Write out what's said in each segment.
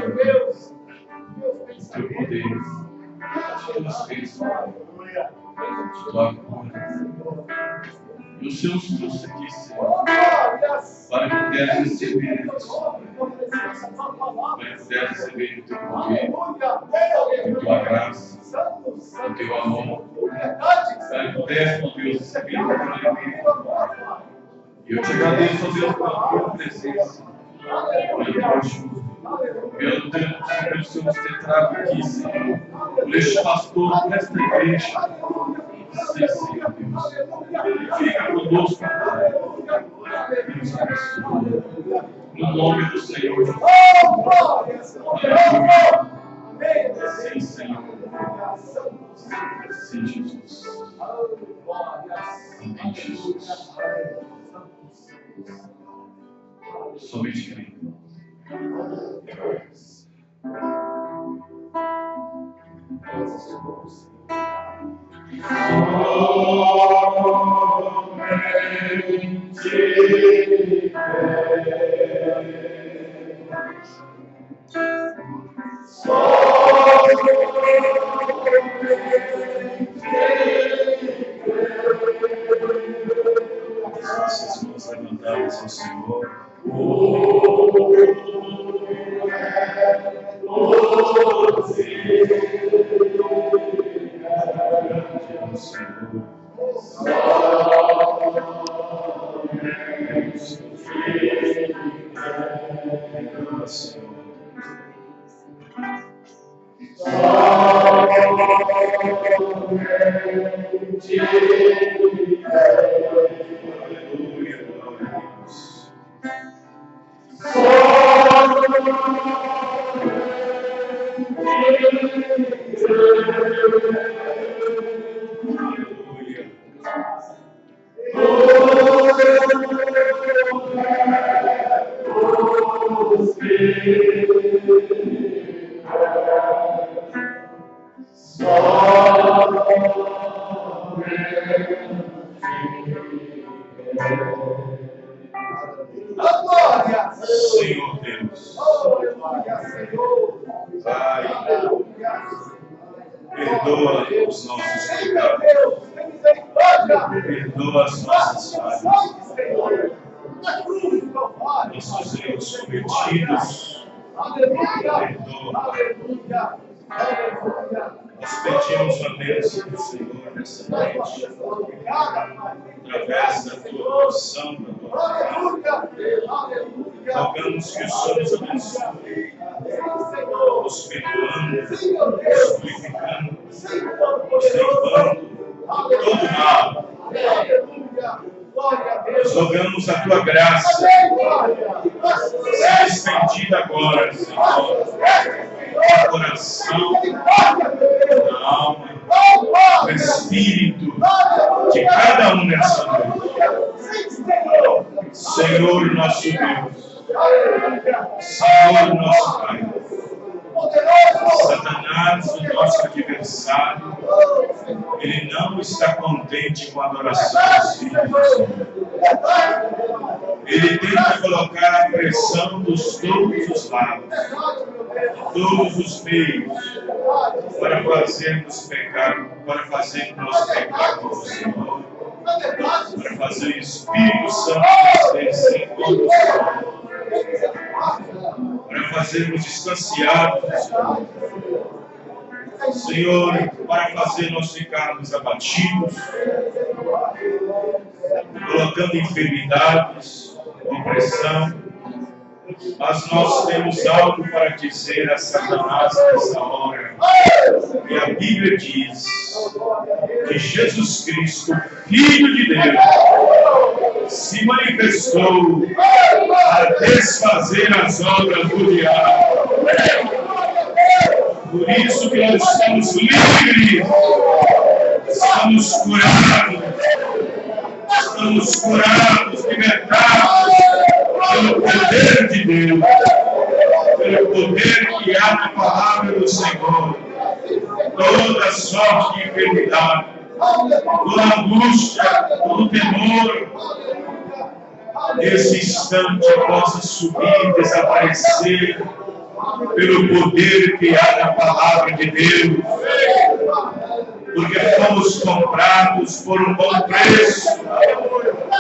Deus. O teu poder, as tuas bênçãos, a tua cura. E os seus frutos aqui, Senhor, para que pudesse receber a tua para que pudesse receber o teu poder, a tua graça, o teu amor, para que pudesse, ó Deus, receber o teu alimento. E eu te agradeço, ó Deus, pela tua presença, pelo teu ajuda, pelo Senhor nos ter trago aqui, Senhor, por este pastor, por esta igreja. Sim, Senhor Deus. Fica conosco, Pai. Nos abençoe. No nome do Senhor Jesus. Aleluia. Sim, Senhor. Sim, Jesus. Amém, Jesus. Somente crendo. Essas mãos levantadas ao Senhor. Senhor Deus, Pai, perdoa os nossos pecados, perdoa as nossas falhas, nossos erros cometidos, perdoa. Nós pedimos a bênção do Senhor nessa noite, através da tua oração, da tua palavra. Rogamos que o Senhor nos abençoe, nos perdoando, nos purificando, nos limpando de todo mal. Nós rogamos a tua graça, seja estendida agora, Senhor, no coração, na alma, no espírito de cada um nessa noite. Senhor nosso Deus, Senhor nosso Pai, Satanás, o nosso adversário, ele não está contente com a adoração dos filhos do Senhor. Ele tenta colocar a pressão dos todos os lados, de todos os meios, para fazermos pecar, para fazermos pecar com o Senhor, para fazer o Espírito Santo descer todo o Senhor, para fazermos distanciados do Senhor. Senhor, para fazer nós ficarmos abatidos, colocando enfermidades, opressão. Mas nós temos algo para dizer a Satanás nessa hora. E a Bíblia diz que Jesus Cristo, Filho de Deus, se manifestou para desfazer as obras do diabo. Por isso que nós estamos livres, estamos curados, libertados pelo poder de Deus, pelo poder que há na palavra do Senhor. Toda sorte de enfermidade, toda angústia, todo temor, nesse instante possa subir, desaparecer, pelo poder que há na palavra de Deus, porque fomos comprados por um bom preço,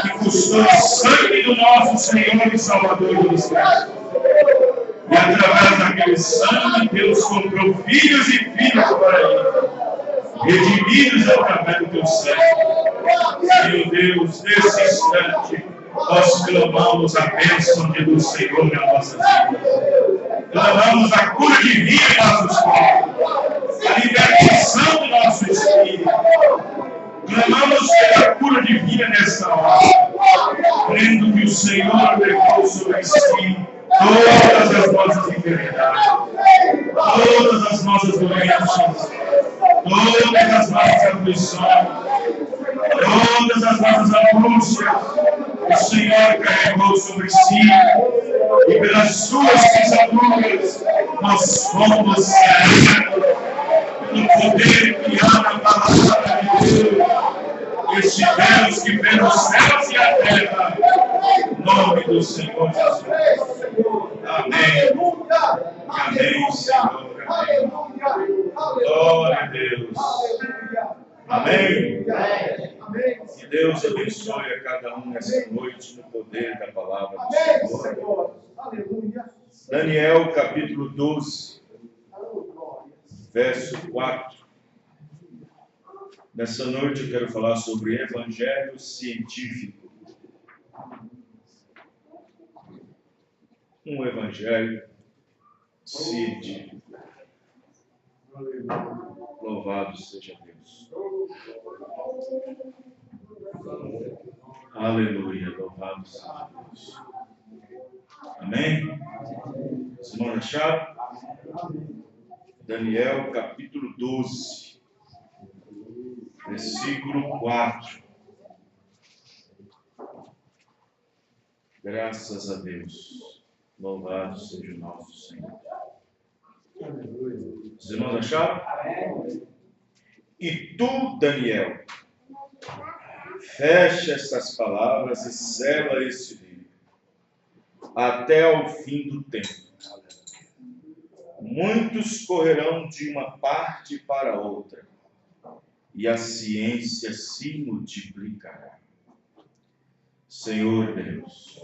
que custou o sangue do nosso Senhor e Salvador Jesus Cristo. E através daquele sangue, Deus comprou filhos e filhas para Ele, redimidos através do teu sangue. Senhor Deus, nesse instante, nós clamamos a bênção do Senhor na nossa vida. Clamamos a cura divina em nossos corpos, a libertação do nosso espírito. Clamamos pela cura divina nessa hora, crendo que o Senhor levou sobre si todas as nossas enfermidades, todas as nossas doenças, todas as nossas aflições, todas as nossas angústias. O Senhor carregou sobre si, e pelas suas pisaduras nós fomos sarados pelo poder que há na palavra de Deus. Este Deus que fez os céus e a terra, em nome do Senhor Jesus. Amém. Amém, Senhor. Amém. Glória a Deus. Amém. Que Deus abençoe a cada um nessa noite no poder da palavra do Senhor. Daniel capítulo 12, verso 4. Nessa noite eu quero falar sobre evangelho científico. Um evangelho científico. Louvado seja Deus. Aleluia, louvado seja Deus. Amém? Vocês vão achar? Daniel capítulo 12, versículo 4. Graças a Deus. Louvado seja o nosso Senhor. Os irmãos acharam? E tu, Daniel, fecha estas palavras e sela este livro até ao fim do tempo. Muitos correrão de uma parte para outra, e a ciência se multiplicará. Senhor Deus,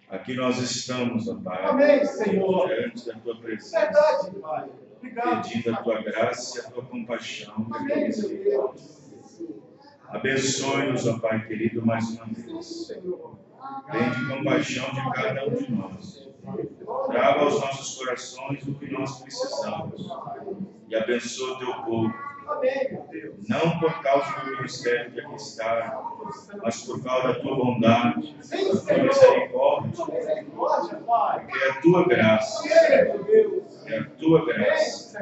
aqui nós estamos, ó Pai, amém, Senhor, diante da Tua presença, verdade, Pai. Obrigado, pedindo a Tua graça e a Tua compaixão, a Tua misericórdia. Abençoe-nos, ó Pai querido, mais uma vez. Tende compaixão de cada um de nós. Traga aos nossos corações o que nós precisamos. E abençoa o Teu povo. Não por causa do ministério que aqui está, mas por causa da Tua bondade, da Tua misericórdia. Porque é a Tua graça. É a Tua graça.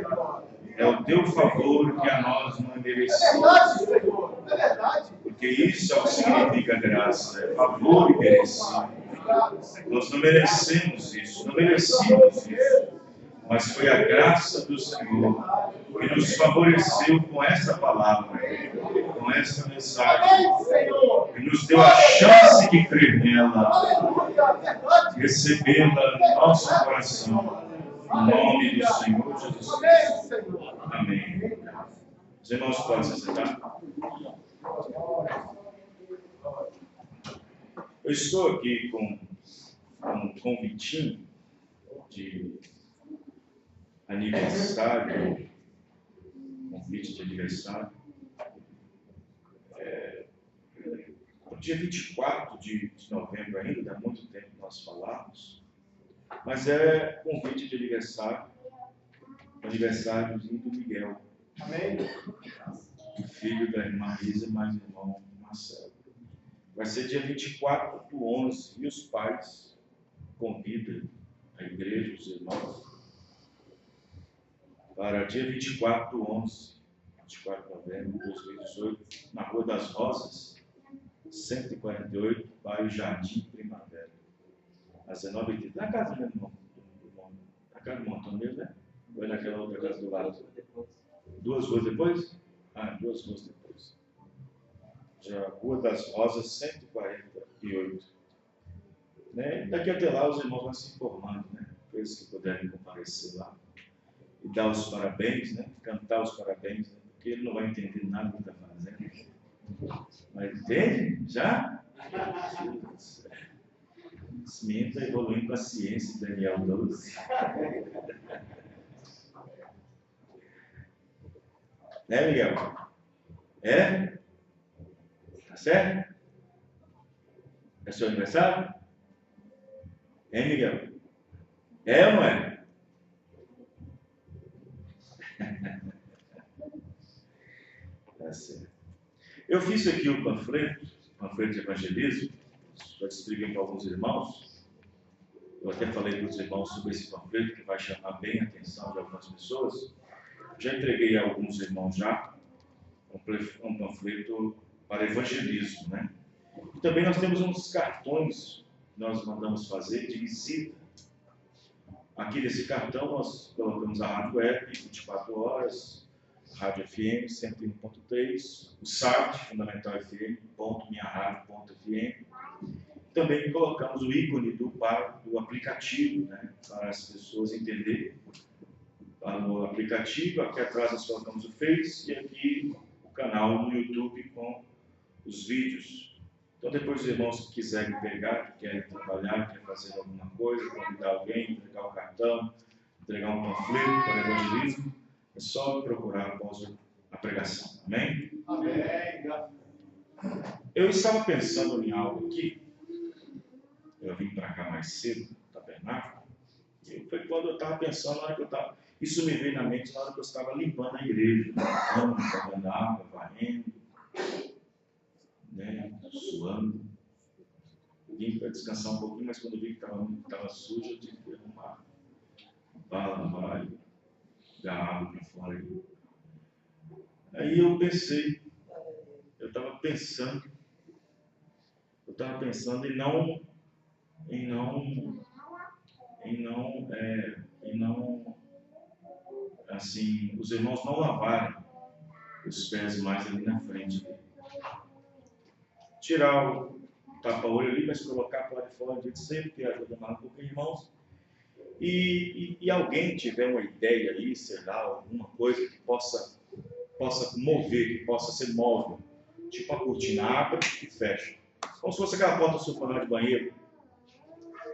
É o Teu favor que a nós não é merecido. É verdade. Porque isso é o que significa graça, é favor e merecido. Nós não merecemos isso, não merecíamos isso. Mas foi a graça do Senhor que nos favoreceu com essa palavra, com essa mensagem, que nos deu a chance de crer nela, recebê-la no nosso coração. Em nome do Senhor Jesus Cristo. Amém. Os irmãos podem se sentar? Eu estou aqui com um convitinho de aniversário, convite de aniversário. No dia 24 de novembro ainda, há muito tempo nós falamos, mas é convite de aniversáriozinho do Miguel. Amém. O filho da irmã Isa, mais o irmão Marcelo. Vai ser dia 24 do 11, e os pais convidam a igreja, os irmãos, para dia 24 do 11, 24 de novembro de 2018, na Rua das Rosas, 148, bairro Jardim Primavera, às 19h30, na casa do meu irmão, na casa do Montão mesmo, né? Ou é naquela outra casa do lado? 2 ruas depois? 2 ruas depois. Já Rua das Rosas, 148. Né? Daqui até lá os irmãos vão se informando, né? aqueles que puderem comparecer lá e dar os parabéns, né? Cantar os parabéns, né? Porque ele não vai entender nada do que está fazendo. Mas entende? Já? Esse menino está evoluindo com a ciência, Daniel 12. Né, Miguel? É? Tá certo? É seu aniversário? Hein, Miguel? É ou não é? Tá certo. Eu fiz aqui o panfleto de evangelismo, já expliquei para alguns irmãos. Eu até falei para os irmãos sobre esse panfleto, que vai chamar bem a atenção de algumas pessoas. Já entreguei a alguns irmãos já um panfleto para evangelismo, né? E também nós temos uns cartões que nós mandamos fazer de visita. Aqui nesse cartão nós colocamos a rádio web, 24 horas, rádio FM 101.3, o site fundamental fm.minharadio.fm. Também colocamos o ícone do aplicativo, né, para as pessoas entenderem. Para o aplicativo, aqui atrás nós colocamos o Face e aqui o canal no YouTube com os vídeos. Então depois os irmãos que quiserem pegar, que querem trabalhar, querem fazer alguma coisa, convidar alguém, entregar o cartão, entregar um panfleto para evangelismo, é só me procurar após a pregação. Amém? Amém. Eu estava pensando em algo aqui. Eu vim para cá mais cedo, tabernáculo. E foi quando eu estava pensando, na hora que eu estava. Isso me veio na mente na hora que eu estava limpando a igreja, limpando, jogando água, varrendo, né, suando. Vim para descansar um pouquinho, mas quando vi que estava sujo, eu tive que arrumar. Lavar e dar água para fora. Aí eu pensei, eu estava pensando em não, assim, os irmãos não lavarem os pés mais ali na frente. Tirar o tapa-olho ali, mas colocar para lá de fora de sempre, que ajuda mais um pouquinho, irmãos. E alguém tiver uma ideia aí, sei lá, alguma coisa que possa mover, que possa ser móvel, tipo a cortina abre e fecha. Como se fosse aquela porta sulfurada de banheiro.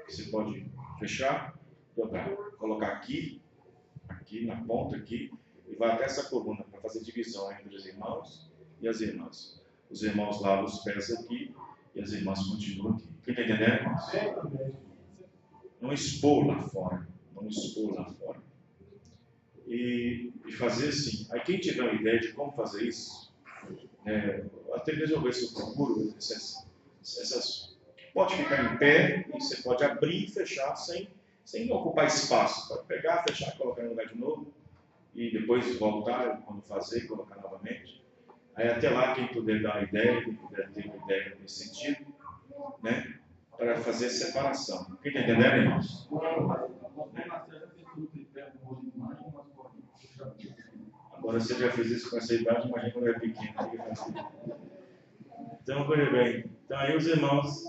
Você pode fechar, colocar aqui na ponta aqui, e vai até essa coluna para fazer divisão entre os irmãos e as irmãs. Os irmãos lavam os pés aqui e as irmãs continuam aqui. Quem está entendendo, irmãos? Não expor lá fora. Não expor lá fora. E fazer assim. Aí quem tiver uma ideia de como fazer isso, até mesmo eu ver se eu procuro essas. Pode ficar em pé e você pode abrir e fechar sem ocupar espaço. Pode pegar, fechar, colocar no lugar de novo e depois voltar quando fazer, colocar novamente. Aí até lá quem puder dar uma ideia, quem puder ter uma ideia nesse sentido, né, para fazer separação. Quem está entendendo, irmãos? Agora você já fez isso com essa idade, imagina quando é pequeno. Então, veja bem. Então aí os irmãos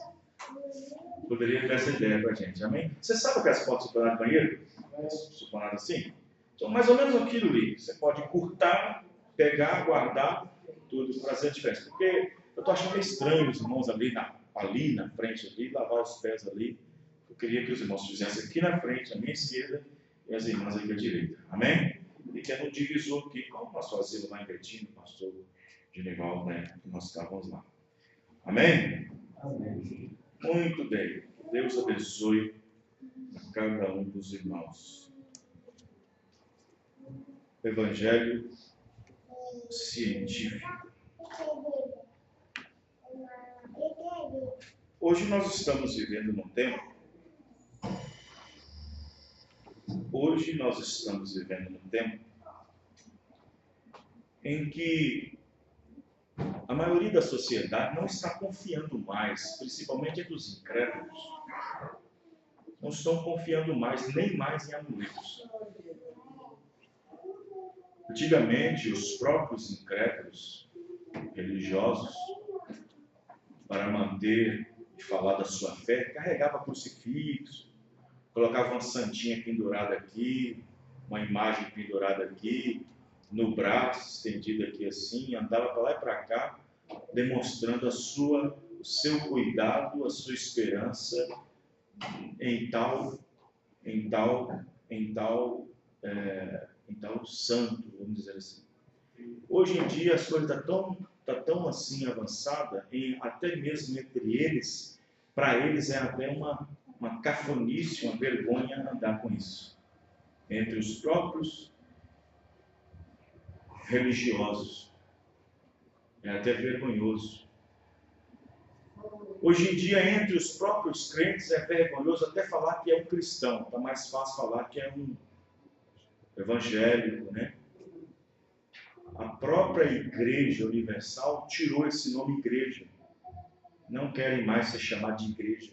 poderiam dar essa ideia para a gente, amém? Você sabe o que é as portas superadas de banheiro? Superadas assim? Então, mais ou menos aquilo ali. Você pode encurtar, pegar, guardar, tudo, trazer a diferença. Porque eu estou achando estranho os irmãos ali na frente, ali, lavar os pés ali. Eu queria que os irmãos fizessem aqui na frente, à minha esquerda, e as irmãs aqui à direita. Amém? E que é no divisor aqui, como nós fazíamos lá em Betim, o pastor Genival, né? Que nós estávamos lá. Amém? Amém. Muito bem. Deus abençoe a cada um dos irmãos. Evangelho científico. Hoje nós estamos vivendo num tempo. Em que a maioria da sociedade não está confiando mais, principalmente dos incrédulos, não estão confiando nem mais em amuletos. Antigamente, os próprios incrédulos religiosos, para manter e falar da sua fé, carregavam crucifixo, colocava uma santinha pendurada aqui, uma imagem pendurada aqui, no braço, estendido aqui assim, andava para lá e para cá, demonstrando o seu cuidado, a sua esperança em tal santo, vamos dizer assim. Hoje em dia as coisas estão tão assim avançada, até mesmo entre eles, para eles é até uma cafonice, uma vergonha andar com isso. Entre os próprios religiosos. É até vergonhoso. Hoje em dia, entre os próprios crentes, é vergonhoso até falar que é um cristão. Está mais fácil falar que é um evangélico, né? A própria Igreja Universal tirou esse nome igreja. Não querem mais ser chamados de igreja.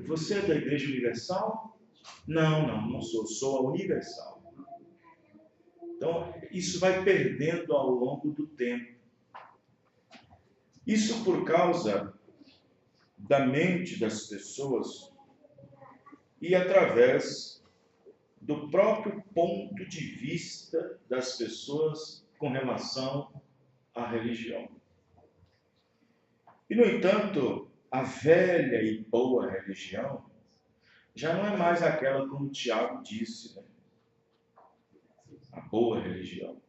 Você é da Igreja Universal? Não sou. Sou a Universal. Então, isso vai perdendo ao longo do tempo. Isso por causa da mente das pessoas e através do próprio ponto de vista das pessoas com relação à religião. E, no entanto, a velha e boa religião já não é mais aquela como Tiago disse, né? A boa religião.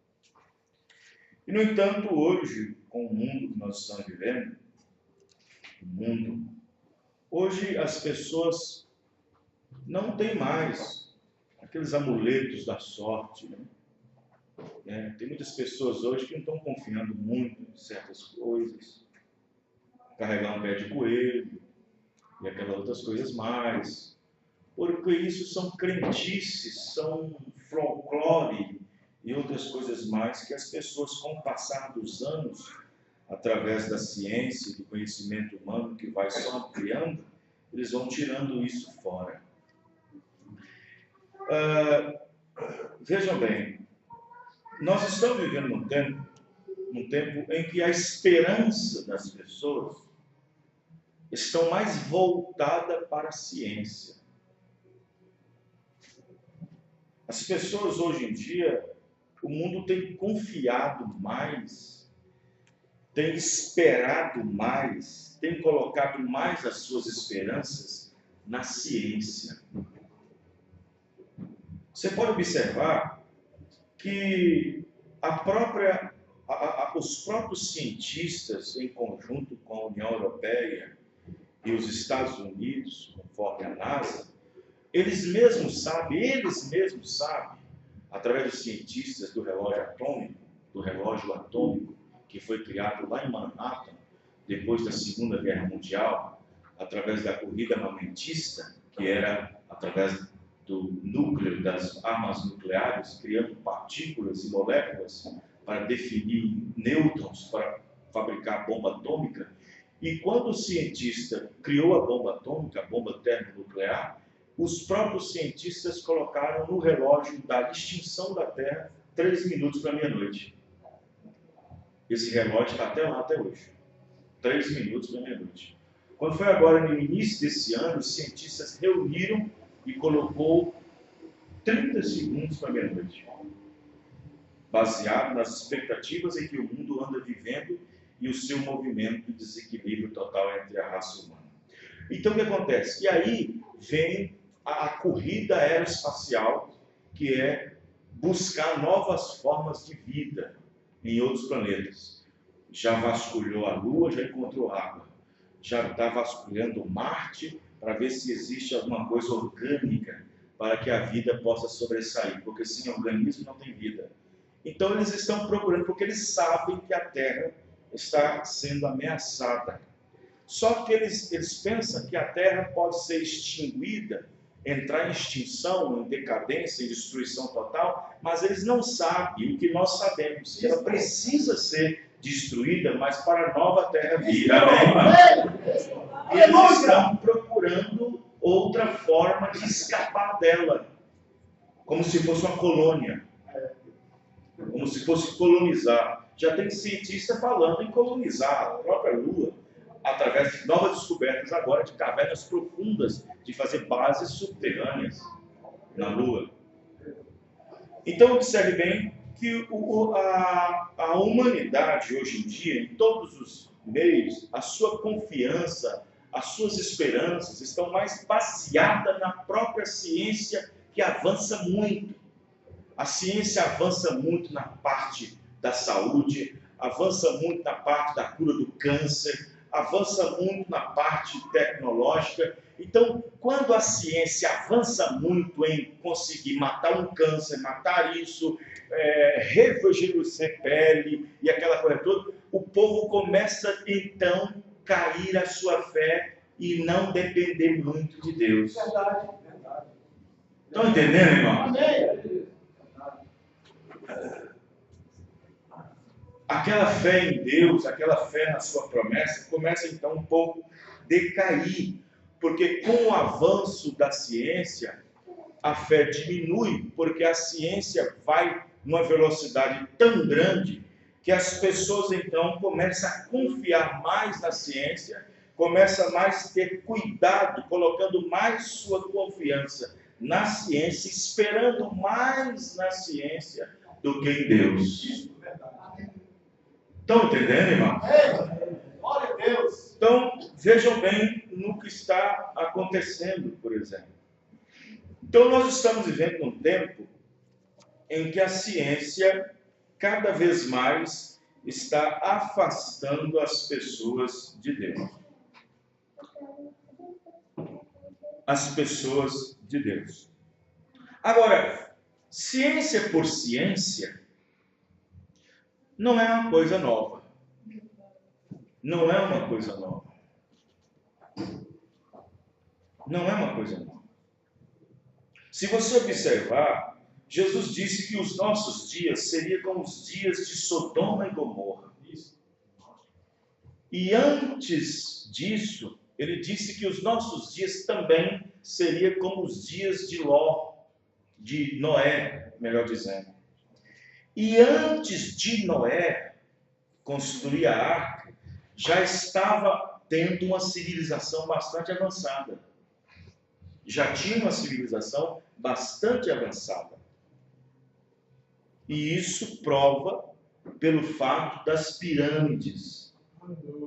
E, no entanto, hoje, com o mundo que nós estamos vivendo, hoje as pessoas não têm mais aqueles amuletos da sorte, né? Tem muitas pessoas hoje que não estão confiando muito em certas coisas, carregar um pé de coelho e aquelas outras coisas mais, porque isso são crentices, são folclore e outras coisas mais que as pessoas, com o passar dos anos, através da ciência e do conhecimento humano que vai só ampliando, eles vão tirando isso fora. Vejam bem, nós estamos vivendo num tempo em que a esperança das pessoas está mais voltada para a ciência. As pessoas hoje em dia, o mundo tem confiado mais, tem esperado mais, tem colocado mais as suas esperanças na ciência. Você pode observar que os próprios cientistas, em conjunto com a União Europeia e os Estados Unidos, conforme a NASA, eles mesmos sabem, através dos cientistas do relógio atômico, que foi criado lá em Manhattan, depois da Segunda Guerra Mundial, através da corrida armamentista, que era através do núcleo das armas nucleares, criando partículas e moléculas para definir nêutrons para fabricar a bomba atômica. E quando o cientista criou a bomba atômica, a bomba termonuclear, os próprios cientistas colocaram no relógio da extinção da Terra 3 minutos para meia-noite. Esse relógio está até lá, até hoje. 3 minutos para meia-noite. Quando foi agora no início desse ano, os cientistas reuniram e colocou 30 segundos para meia-noite. Baseado nas expectativas em que o mundo anda vivendo e o seu movimento de desequilíbrio total entre a raça humana. Então, o que acontece? E aí vem a corrida aeroespacial, que é buscar novas formas de vida em outros planetas. Já vasculhou a Lua, já encontrou água. Já está vasculhando Marte para ver se existe alguma coisa orgânica para que a vida possa sobressair, porque sem organismo não tem vida. Então eles estão procurando, porque eles sabem que a Terra está sendo ameaçada. Só que eles pensam que a Terra pode ser extinguida, entrar em extinção, em decadência, em destruição total, mas eles não sabem o que nós sabemos, que ela precisa ser destruída, mas para a nova Terra vir. E eles estão procurando outra forma de escapar dela, como se fosse uma colônia, como se fosse colonizar. Já tem cientista falando em colonizar a própria Lua, através de novas descobertas agora de cavernas profundas, de fazer bases subterrâneas na Lua. Então, observe bem que a humanidade hoje em dia, em todos os meios, a sua confiança, as suas esperanças estão mais baseadas na própria ciência, que avança muito. A ciência avança muito na parte da saúde, avança muito na parte da cura do câncer, avança muito na parte tecnológica. Então, quando a ciência avança muito em conseguir matar um câncer, matar isso, rejuvenescer pele e aquela coisa toda, o povo começa então a cair a sua fé e não depender muito de Deus. Verdade, verdade. Estão entendendo, irmão? Amém. Aquela fé em Deus, aquela fé na sua promessa, começa então um pouco a decair, porque com o avanço da ciência, a fé diminui, porque a ciência vai numa velocidade tão grande que as pessoas então começam a confiar mais na ciência, começam mais a ter cuidado, colocando mais sua confiança na ciência, esperando mais na ciência do que em Deus. Estão entendendo, irmão? Glória a Deus. Então, vejam bem no que está acontecendo, por exemplo. Então, nós estamos vivendo num tempo em que a ciência, cada vez mais, está afastando as pessoas de Deus. As pessoas de Deus. Agora, ciência por ciência não é uma coisa nova. Não é uma coisa nova. Não é uma coisa nova. Se você observar, Jesus disse que os nossos dias seriam como os dias de Sodoma e Gomorra. E antes disso, ele disse que os nossos dias também seriam como os dias de Noé, melhor dizendo. E antes de Noé construir a arca, já estava tendo uma civilização bastante avançada. Já tinha uma civilização bastante avançada. E isso prova pelo fato das pirâmides,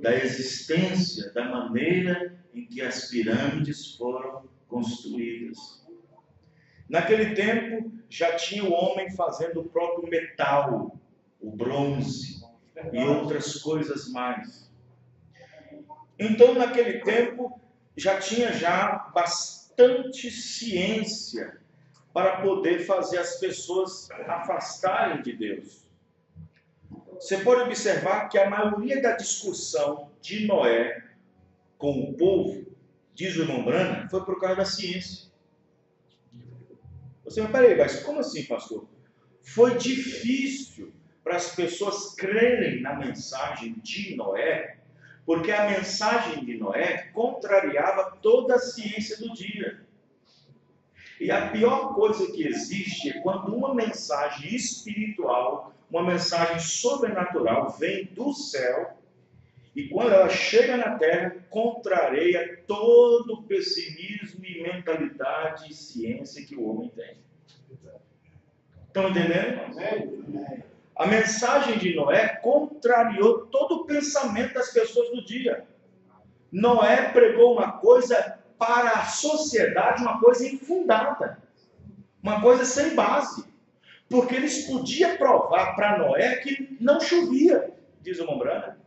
da existência, da maneira em que as pirâmides foram construídas. Naquele tempo, já tinha o homem fazendo o próprio metal, o bronze e outras coisas mais. Então, naquele tempo, já tinha bastante ciência para poder fazer as pessoas afastarem de Deus. Você pode observar que a maioria da discussão de Noé com o povo, diz o irmão Branham, foi por causa da ciência. Você vai, peraí, mas como assim, pastor? Foi difícil para as pessoas crerem na mensagem de Noé, porque a mensagem de Noé contrariava toda a ciência do dia. E a pior coisa que existe é quando uma mensagem espiritual, uma mensagem sobrenatural vem do céu e quando ela chega na terra, contraria todo o pessimismo e mentalidade e ciência que o homem tem. Estão entendendo? A mensagem de Noé contrariou todo o pensamento das pessoas do dia. Noé pregou uma coisa para a sociedade, uma coisa infundada, uma coisa sem base, porque eles podiam provar para Noé que não chovia, diz o irmão Branham.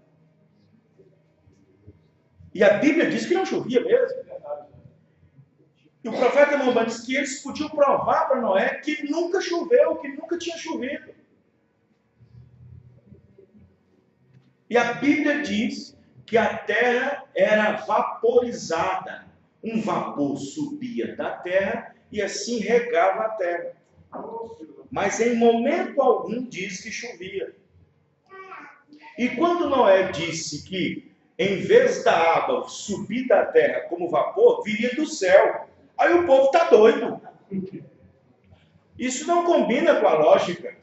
E a Bíblia diz que não chovia mesmo. E o profeta Moisés diz que eles podiam provar para Noé que nunca choveu, que nunca tinha chovido. E a Bíblia diz que a terra era vaporizada. Um vapor subia da terra e assim regava a terra. Mas em momento algum diz que chovia. E quando Noé disse que em vez da água subir da terra como vapor, viria do céu. Aí o povo está doido. Isso não combina com a lógica.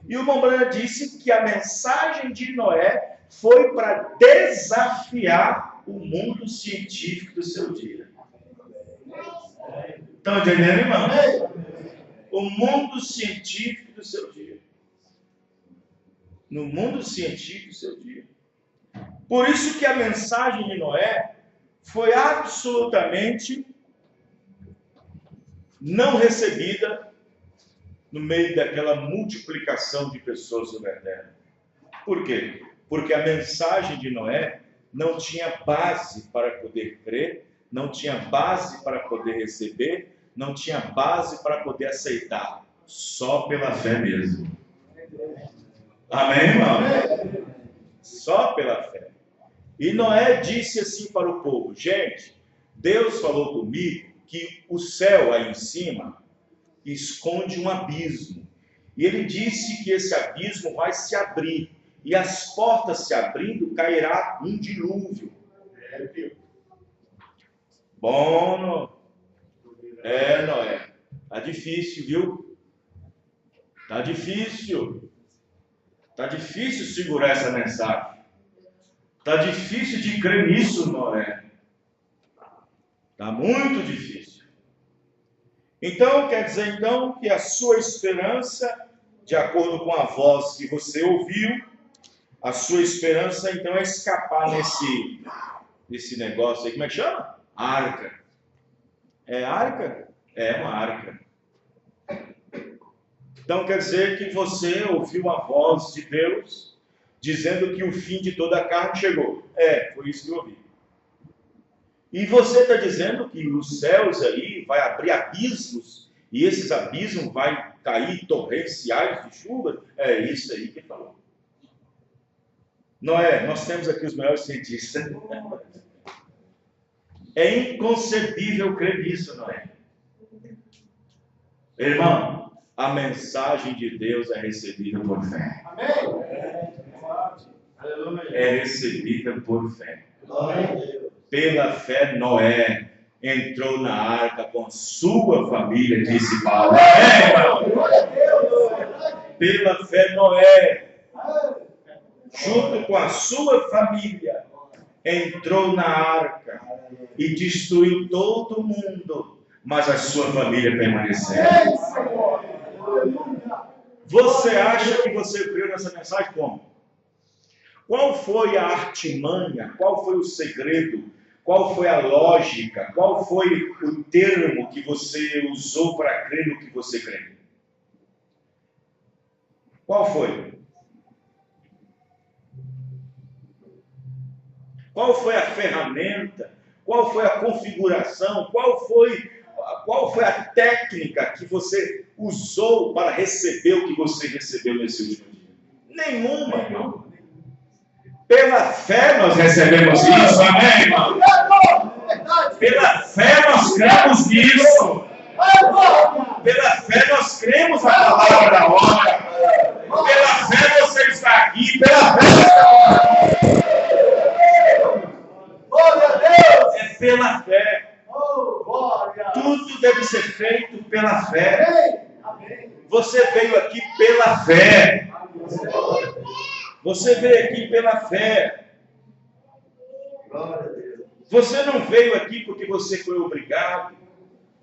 E o Branham disse que a mensagem de Noé foi para desafiar o mundo científico do seu dia. Estão entendendo, irmão? O mundo científico do seu dia. No mundo científico do seu dia. Por isso que a mensagem de Noé foi absolutamente não recebida no meio daquela multiplicação de pessoas sobre a terra. Por quê? Porque a mensagem de Noé não tinha base para poder crer, não tinha base para poder receber, não tinha base para poder aceitar. Só pela fé mesmo. Amém, irmão? Só pela fé. E Noé disse assim para o povo: gente, Deus falou comigo que o céu aí em cima esconde um abismo. E ele disse que esse abismo vai se abrir. E as portas se abrindo, cairá um dilúvio. Bom, Noé. Tá difícil, viu? Tá difícil. Tá difícil segurar essa mensagem. Tá difícil de crer nisso, Noé. Tá muito difícil. Então, quer dizer então que a sua esperança, de acordo com a voz que você ouviu, a sua esperança então é escapar nesse negócio aí. Como é que chama? Arca. É arca? É uma arca. Então quer dizer que você ouviu a voz de Deus dizendo que o fim de toda a carne chegou. Foi isso que eu ouvi. E você está dizendo que os céus aí vai abrir abismos e esses abismos vai cair torrenciais de chuva? É isso aí que falou. Noé, nós temos aqui os melhores cientistas. É inconcebível crer nisso, Noé. Irmão, a mensagem de Deus é recebida por fé. Amém. É recebida por fé. Pela fé, Noé entrou na arca com sua família, disse Paulo. Pela fé, Noé, junto com a sua família, entrou na arca e destruiu todo mundo, mas a sua família permaneceu. Você acha que você creu nessa mensagem como? Qual foi a artimanha? Qual foi o segredo? Qual foi a lógica? Qual foi o termo que você usou para crer no que você crê? Qual foi? Qual foi a ferramenta? Qual foi a configuração? Qual foi a técnica que você usou para receber o que você recebeu nesse último dia? Nenhuma, irmão. Pela fé nós recebemos isso, amém, irmão? Pela fé nós cremos nisso. Pela fé nós cremos na palavra da hora. Pela fé você está aqui. Pela fé é pela fé. Tudo deve ser feito pela fé. Você veio aqui pela fé. Você veio aqui pela fé. Você não veio aqui porque você foi obrigado.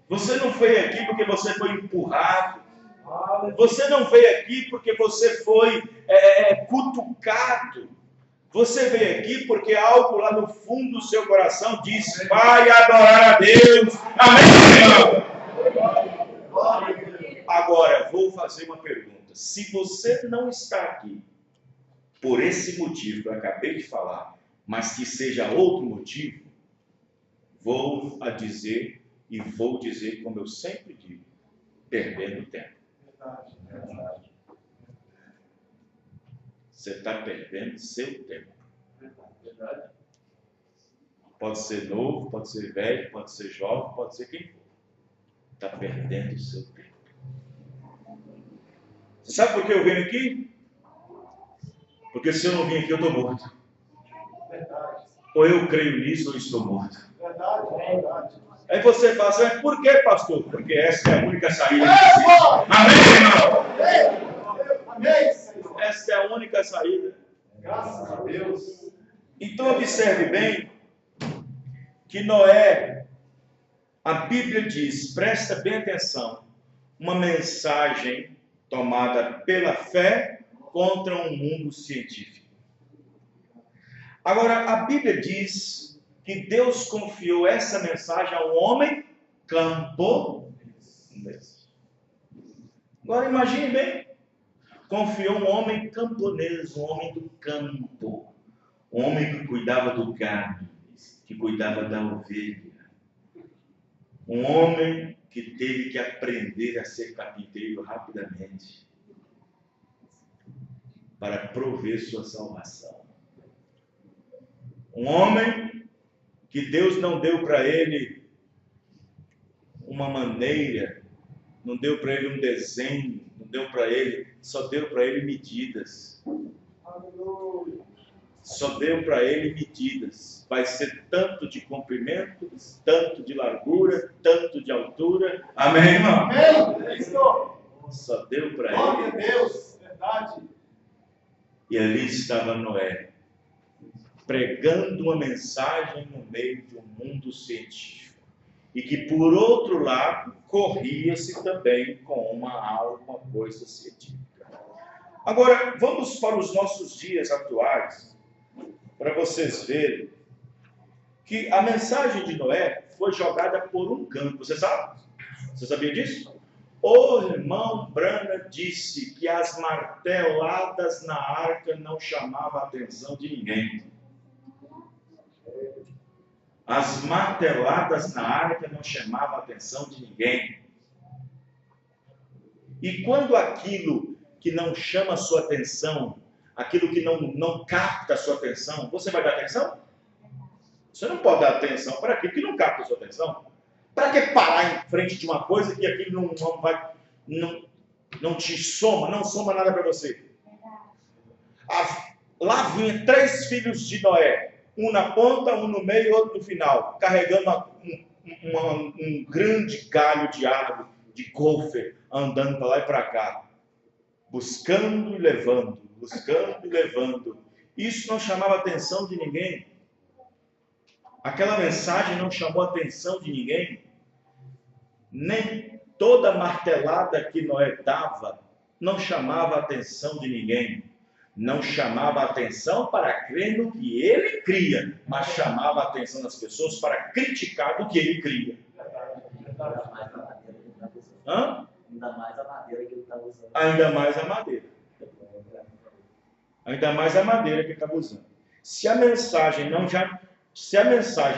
Você não veio aqui porque você foi empurrado. Você não veio aqui porque você foi cutucado. Você veio aqui porque algo lá no fundo do seu coração diz: vai adorar a Deus. Amém, irmão? Agora, vou fazer uma pergunta. Se você não está aqui por esse motivo que eu acabei de falar, mas que seja outro motivo, vou dizer como eu sempre digo, perdendo tempo. Você está perdendo seu tempo. Pode ser novo, pode ser velho, pode ser jovem, pode ser quem for. Está perdendo seu tempo. Você sabe por que eu venho aqui? Porque se eu não vim aqui, eu estou morto. Ou eu creio nisso, ou estou morto. Aí você fala assim: mas por que, pastor? Porque essa é a única saída. Amém, irmão? Essa é a única saída. Graças a Deus. Então observe bem que Noé, a Bíblia diz, presta bem atenção, uma mensagem tomada pela fé contra um mundo científico. Agora, a Bíblia diz que Deus confiou essa mensagem a um homem camponês. Agora, imagine bem, confiou um homem camponês, um homem do campo, um homem que cuidava do gado, que cuidava da ovelha, um homem que teve que aprender a ser carpinteiro rapidamente para prover sua salvação. Um homem que Deus não deu para ele uma maneira, não deu para ele um desenho, não deu para ele, só deu para ele medidas. Só deu para ele medidas. Vai ser tanto de comprimento, tanto de largura, tanto de altura. Amém, irmão? Amém. Só deu para Glória ele. a Deus. Verdade. E ali estava Noé, pregando uma mensagem no meio de um mundo científico. E que, por outro lado, corria-se também com alguma coisa científica. Agora, vamos para os nossos dias atuais, para vocês verem que a mensagem de Noé foi jogada por um canto. Você sabe? Você sabia disso? O irmão Branham disse que as marteladas na arca não chamavam a atenção de ninguém. As marteladas na arca não chamavam a atenção de ninguém. E quando aquilo que não chama a sua atenção, aquilo que não capta a sua atenção, você vai dar atenção? Você não pode dar atenção para aquilo que não capta a sua atenção. Para que parar em frente de uma coisa que aquilo não te soma, não soma nada para você? Lá vinha 3 filhos de Noé, um na ponta, um no meio e outro no final, carregando um grande galho de árvore, de golfe, andando para lá e para cá, buscando e levando, buscando e levando. Isso não chamava a atenção de ninguém. Aquela mensagem não chamou a atenção de ninguém. Nem toda martelada que Noé dava não chamava a atenção de ninguém. Não chamava a atenção para crer no que ele cria, mas chamava a atenção das pessoas para criticar do que ele cria. Hã? Ainda mais a madeira que ele estava usando. Ainda mais a madeira. Ainda mais a madeira que ele estava usando. Se a mensagem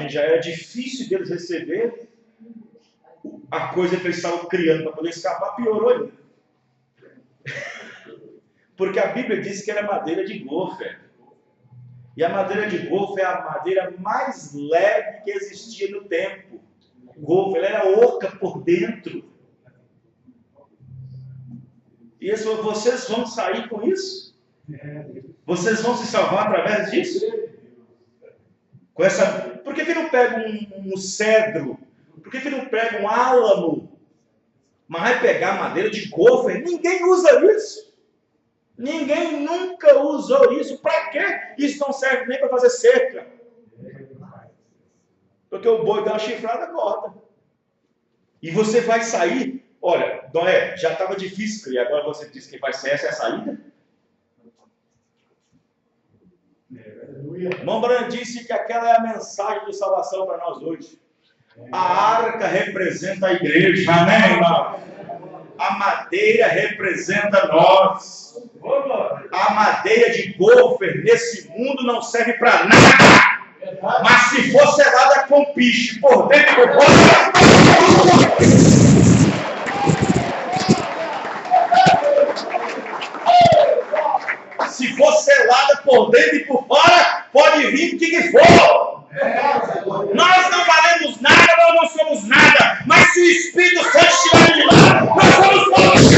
já era difícil deles receber, a coisa que eles estavam criando para poder escapar piorou ainda. Porque a Bíblia diz que era madeira de golfe. E a madeira de golfe é a madeira mais leve que existia no tempo. Golfe, ela era oca por dentro. E vocês vão sair com isso? Vocês vão se salvar através disso? Com essa... Por que não pega um cedro? Por que não pega um álamo? Mas vai pegar madeira de golfe? Ninguém usa isso. Ninguém nunca usou isso. Para quê? Isso não serve nem para fazer cerca. Porque o boi dá uma chifrada, corta. E você vai sair. Olha, Noé, já estava difícil criar. Agora você diz que vai ser essa a saída? Irmão Branham disse que aquela é a mensagem de salvação para nós hoje. A arca representa a igreja. Amém, irmão? A madeira representa nós. A madeira de golfe nesse mundo não serve para nada. Mas se for selada com piche por dentro e por fora, se for selada por dentro e por fora, pode vir o que for. Nós não valemos nada, nós não somos nada. Mas se o Espírito Santo estiver de lá, nós somos todos.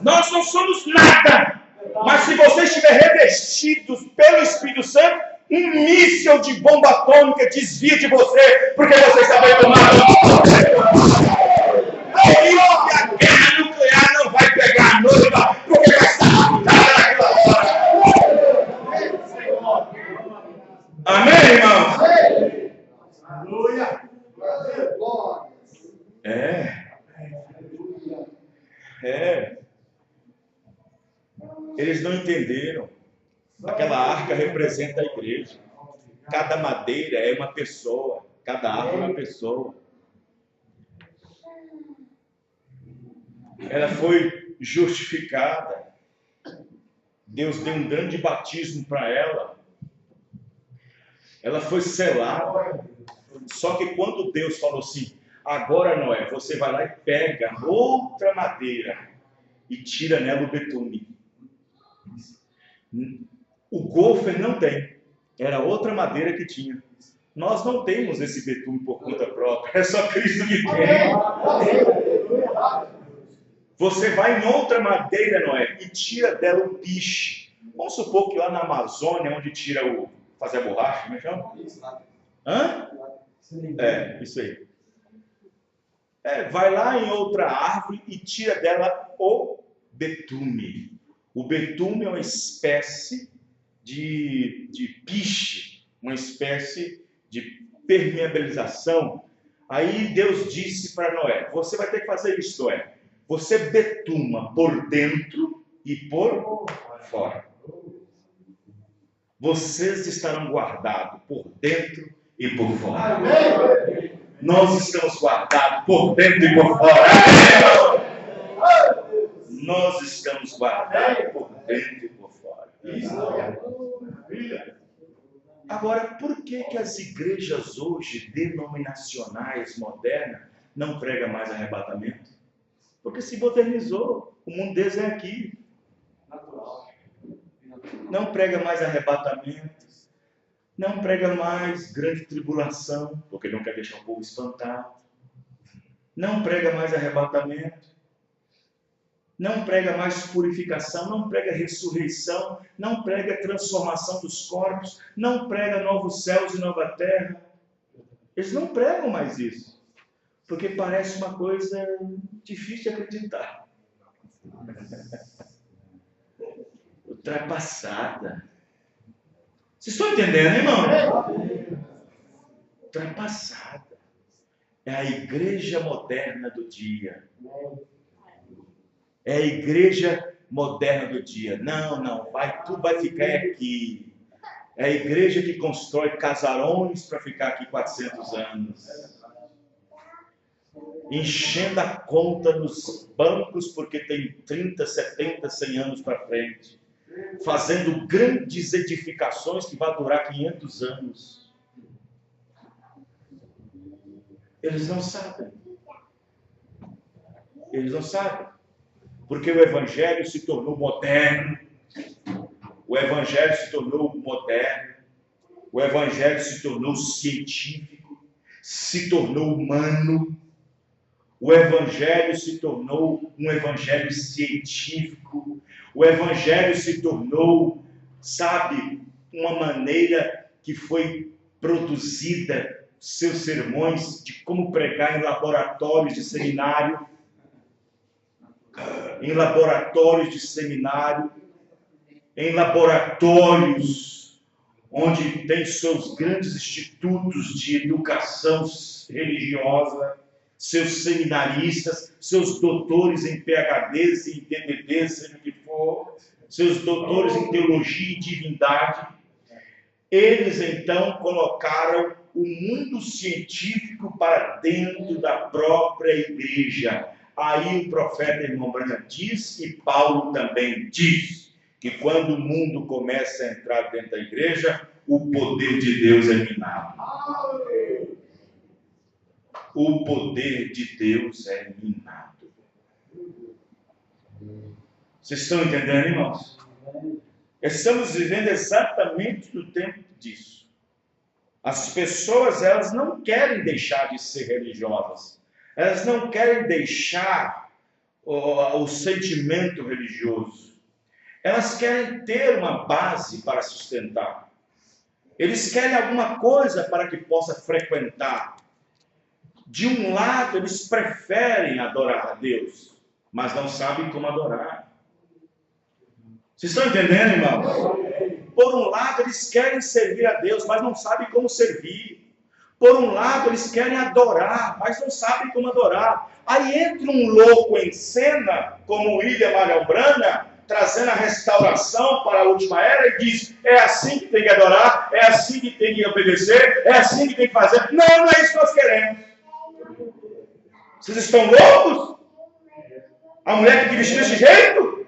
Nós não somos nada. Mas se você estiver revestido pelo Espírito Santo, um míssil de bomba atômica desvia de você, porque você está bem tomado. A guerra nuclear não vai pegar a noiva, porque vai estar Amém, irmãos? Aleluia. Eles não entenderam. Aquela arca representa a igreja. Cada madeira é uma pessoa. Cada arca é uma pessoa. Ela foi justificada. Deus deu um grande batismo para ela. Ela foi selada. Só que quando Deus falou assim, agora Noé, você vai lá e pega outra madeira e tira nela o betume. O golfe não tem. Era outra madeira que tinha. Nós não temos esse betume por conta própria. É só Cristo que tem. Você vai em outra madeira, Noé, e tira dela o piche. Vamos supor que lá na Amazônia, onde tira o... fazer a borracha, como é que chama? Hã? Isso aí. Vai lá em outra árvore e tira dela o betume. O betume é uma espécie de piche, uma espécie de permeabilização. Aí Deus disse para Noé, você vai ter que fazer isso, Noé. Você betuma por dentro e por fora. Vocês estarão guardados por dentro e por fora. Nós estamos guardados por dentro e por fora. Nós estamos guardados por dentro e por fora. Agora, por que as igrejas hoje, denominacionais, modernas, não pregam mais arrebatamento? Porque se modernizou. O mundo deles é aqui. Não prega mais arrebatamento. Não prega mais grande tribulação, porque não quer deixar o povo espantado. Não prega mais arrebatamento. Não prega mais purificação, não prega ressurreição, não prega transformação dos corpos, não prega novos céus e nova terra. Eles não pregam mais isso, porque parece uma coisa difícil de acreditar. Ultrapassada. Vocês estão entendendo, irmão? Ultrapassada. É a igreja moderna do dia. É a igreja moderna do dia. Não, tudo vai ficar aqui. É a igreja que constrói casarões para ficar aqui 400 anos. Enchendo a conta nos bancos porque tem 30, 70, 100 anos para frente. Fazendo grandes edificações que vão durar 500 anos. Eles não sabem. Eles não sabem. Porque o Evangelho se tornou moderno. O Evangelho se tornou moderno. O Evangelho se tornou científico. Se tornou humano. O Evangelho se tornou um Evangelho científico. O Evangelho se tornou, uma maneira que foi produzida, seus sermões, de como pregar em laboratórios de seminário. Em laboratórios de seminário. Em laboratórios onde tem seus grandes institutos de educação religiosa. Seus seminaristas, seus doutores em PhDs e em DDDs, seja o que for, seus doutores em teologia e divindade, eles então colocaram o mundo científico para dentro da própria igreja. Aí o profeta irmão Branham diz, e Paulo também diz, que quando o mundo começa a entrar dentro da igreja, o poder de Deus é minado. O poder de Deus é minado. Vocês estão entendendo, irmãos? Estamos vivendo exatamente no tempo disso. As pessoas, elas não querem deixar de ser religiosas. Elas não querem deixar o sentimento religioso. Elas querem ter uma base para sustentar. Eles querem alguma coisa para que possa frequentar. De um lado, eles preferem adorar a Deus, mas não sabem como adorar. Vocês estão entendendo, irmãos? Por um lado, eles querem servir a Deus, mas não sabem como servir. Por um lado, eles querem adorar, mas não sabem como adorar. Aí entra um louco em cena, como William Marion Branham, trazendo a restauração para a última era e diz, é assim que tem que adorar, é assim que tem que obedecer, é assim que tem que fazer. Não, não é isso que nós queremos. Vocês estão loucos? A mulher tem que vestir desse jeito?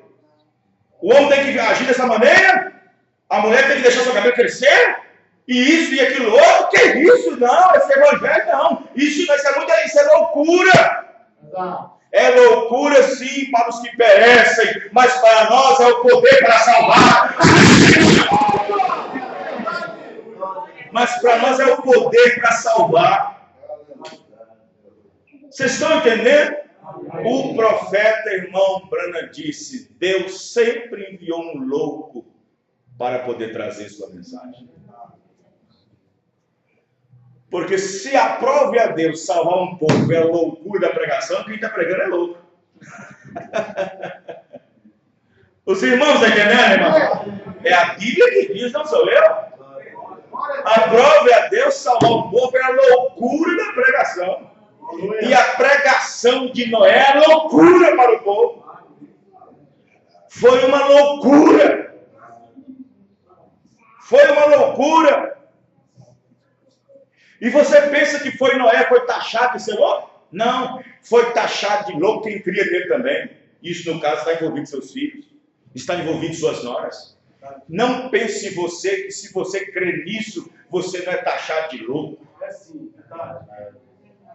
O homem tem que agir dessa maneira? A mulher tem que deixar seu cabelo crescer? E isso e aquilo outro? Que isso? Não, esse evangelho não. Isso é loucura. É loucura sim para os que perecem, mas para nós é o poder para salvar. Mas para nós é o poder para salvar. Vocês estão entendendo? O profeta, irmão Branham, disse, Deus sempre enviou um louco para poder trazer sua mensagem. Porque se aprove a Deus salvar um povo é a loucura da pregação, quem está pregando é louco. Os irmãos estão entendendo, irmão? É a Bíblia que diz, não sou eu. Aprove a Deus salvar um povo é a loucura da pregação. E a pregação de Noé é a loucura para o povo. Foi uma loucura. Foi uma loucura. E você pensa que Noé foi taxado de ser louco? Não, foi taxado de louco quem cria dele também. Isso, no caso, está envolvido seus filhos, está envolvido suas noras. Não pense você que se você crê nisso, você não é taxado de louco. É sim, verdade.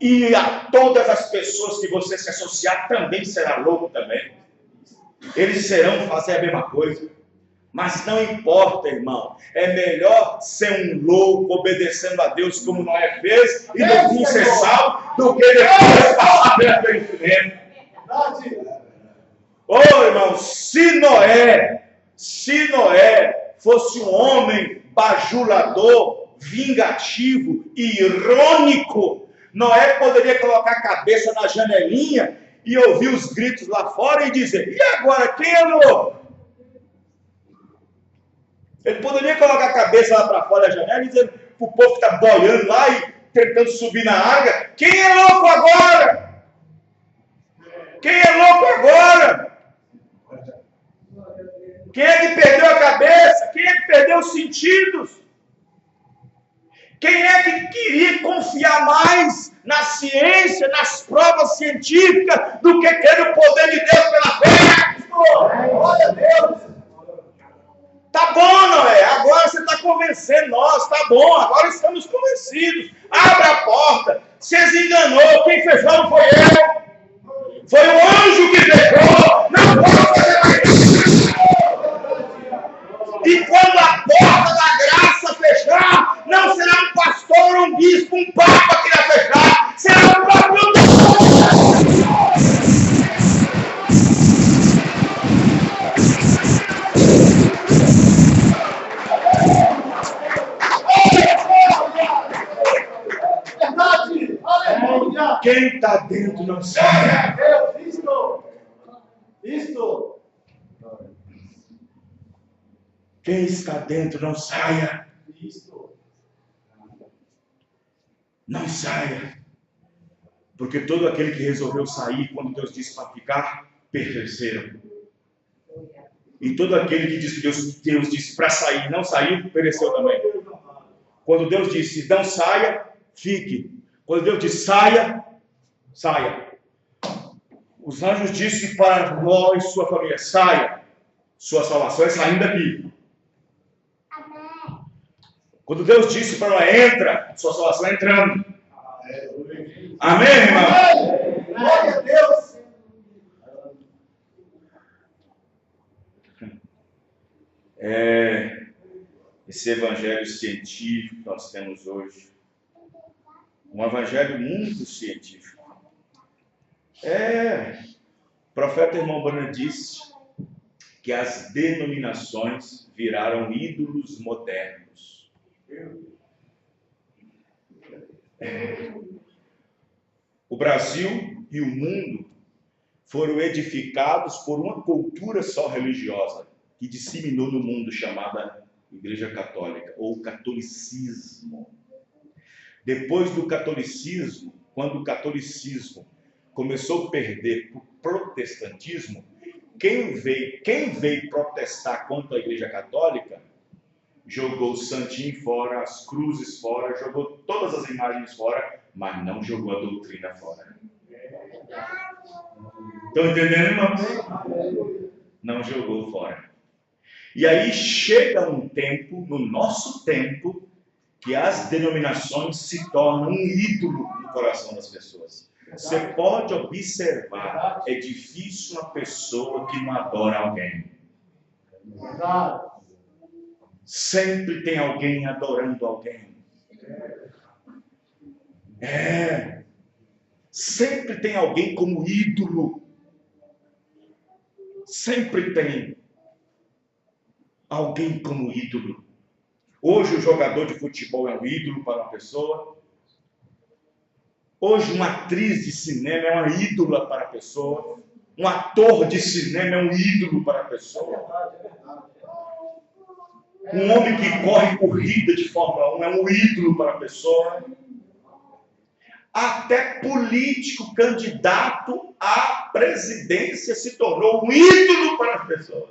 E a todas as pessoas que você se associar também será louco também. Eles serão fazer a mesma coisa. Mas não importa, irmão. É melhor ser um louco obedecendo a Deus como Noé fez e no fim ser salvo do que depois passar pelo sofrimento. Ô, irmão, se Noé fosse um homem bajulador, vingativo e irônico, Noé poderia colocar a cabeça na janelinha e ouvir os gritos lá fora e dizer, e agora, quem é louco? Ele poderia colocar a cabeça lá para fora da janela e dizer para o povo que está boiando lá e tentando subir na água, quem é louco agora? Quem é louco agora? Quem é que perdeu a cabeça? Quem é que perdeu os sentidos? Quem é que queria confiar mais na ciência, nas provas científicas, do que ter o poder de Deus pela fé? Glória a Deus! Tá bom, Noé, agora você está convencendo nós, tá bom, agora estamos convencidos. Abra a porta, você se enganou, quem fechou não foi eu. Foi o anjo que fechou, não pode fazer mais. E quando a porta da graça fechar, não será um pastor, um bispo, um papa que irá fechar, será o próprio Deus. Quem está dentro não sai. Isto. Quem está dentro não saia. Isto. Não saia. Porque todo aquele que resolveu sair quando Deus disse para ficar, pereceram. E todo aquele que disse que Deus disse para sair, não saiu, pereceu também. Quando Deus disse não saia, fique. Quando Deus disse saia, saia. Os anjos disseram para nós, sua família, saia. Sua salvação é saindo daqui. Quando Deus disse para ela, entra, sua salvação é entrando. Amém, irmão? Glória a Deus. Esse evangelho científico que nós temos hoje, um evangelho muito científico. O profeta irmão Branham disse que as denominações viraram ídolos modernos. O Brasil e o mundo foram edificados por uma cultura só religiosa que disseminou no mundo chamada Igreja Católica, ou catolicismo. Depois do catolicismo, quando o catolicismo começou a perder para o protestantismo, quem veio protestar contra a Igreja Católica, jogou o santinho fora, as cruzes fora, jogou todas as imagens fora, mas não jogou a doutrina fora. Estão entendendo, irmãos? Não jogou fora. E aí chega um tempo, no nosso tempo, que as denominações se tornam um ídolo no coração das pessoas. Você pode observar, é difícil uma pessoa que não adora alguém. Sempre tem alguém adorando alguém. Sempre tem alguém como ídolo. Sempre tem alguém como ídolo. Hoje o jogador de futebol é um ídolo para uma pessoa. Hoje uma atriz de cinema é uma ídola para a pessoa. Um ator de cinema é um ídolo para a pessoa. Um homem que corre corrida de Fórmula 1 é um ídolo para a pessoa. Até político candidato à presidência se tornou um ídolo para as pessoas.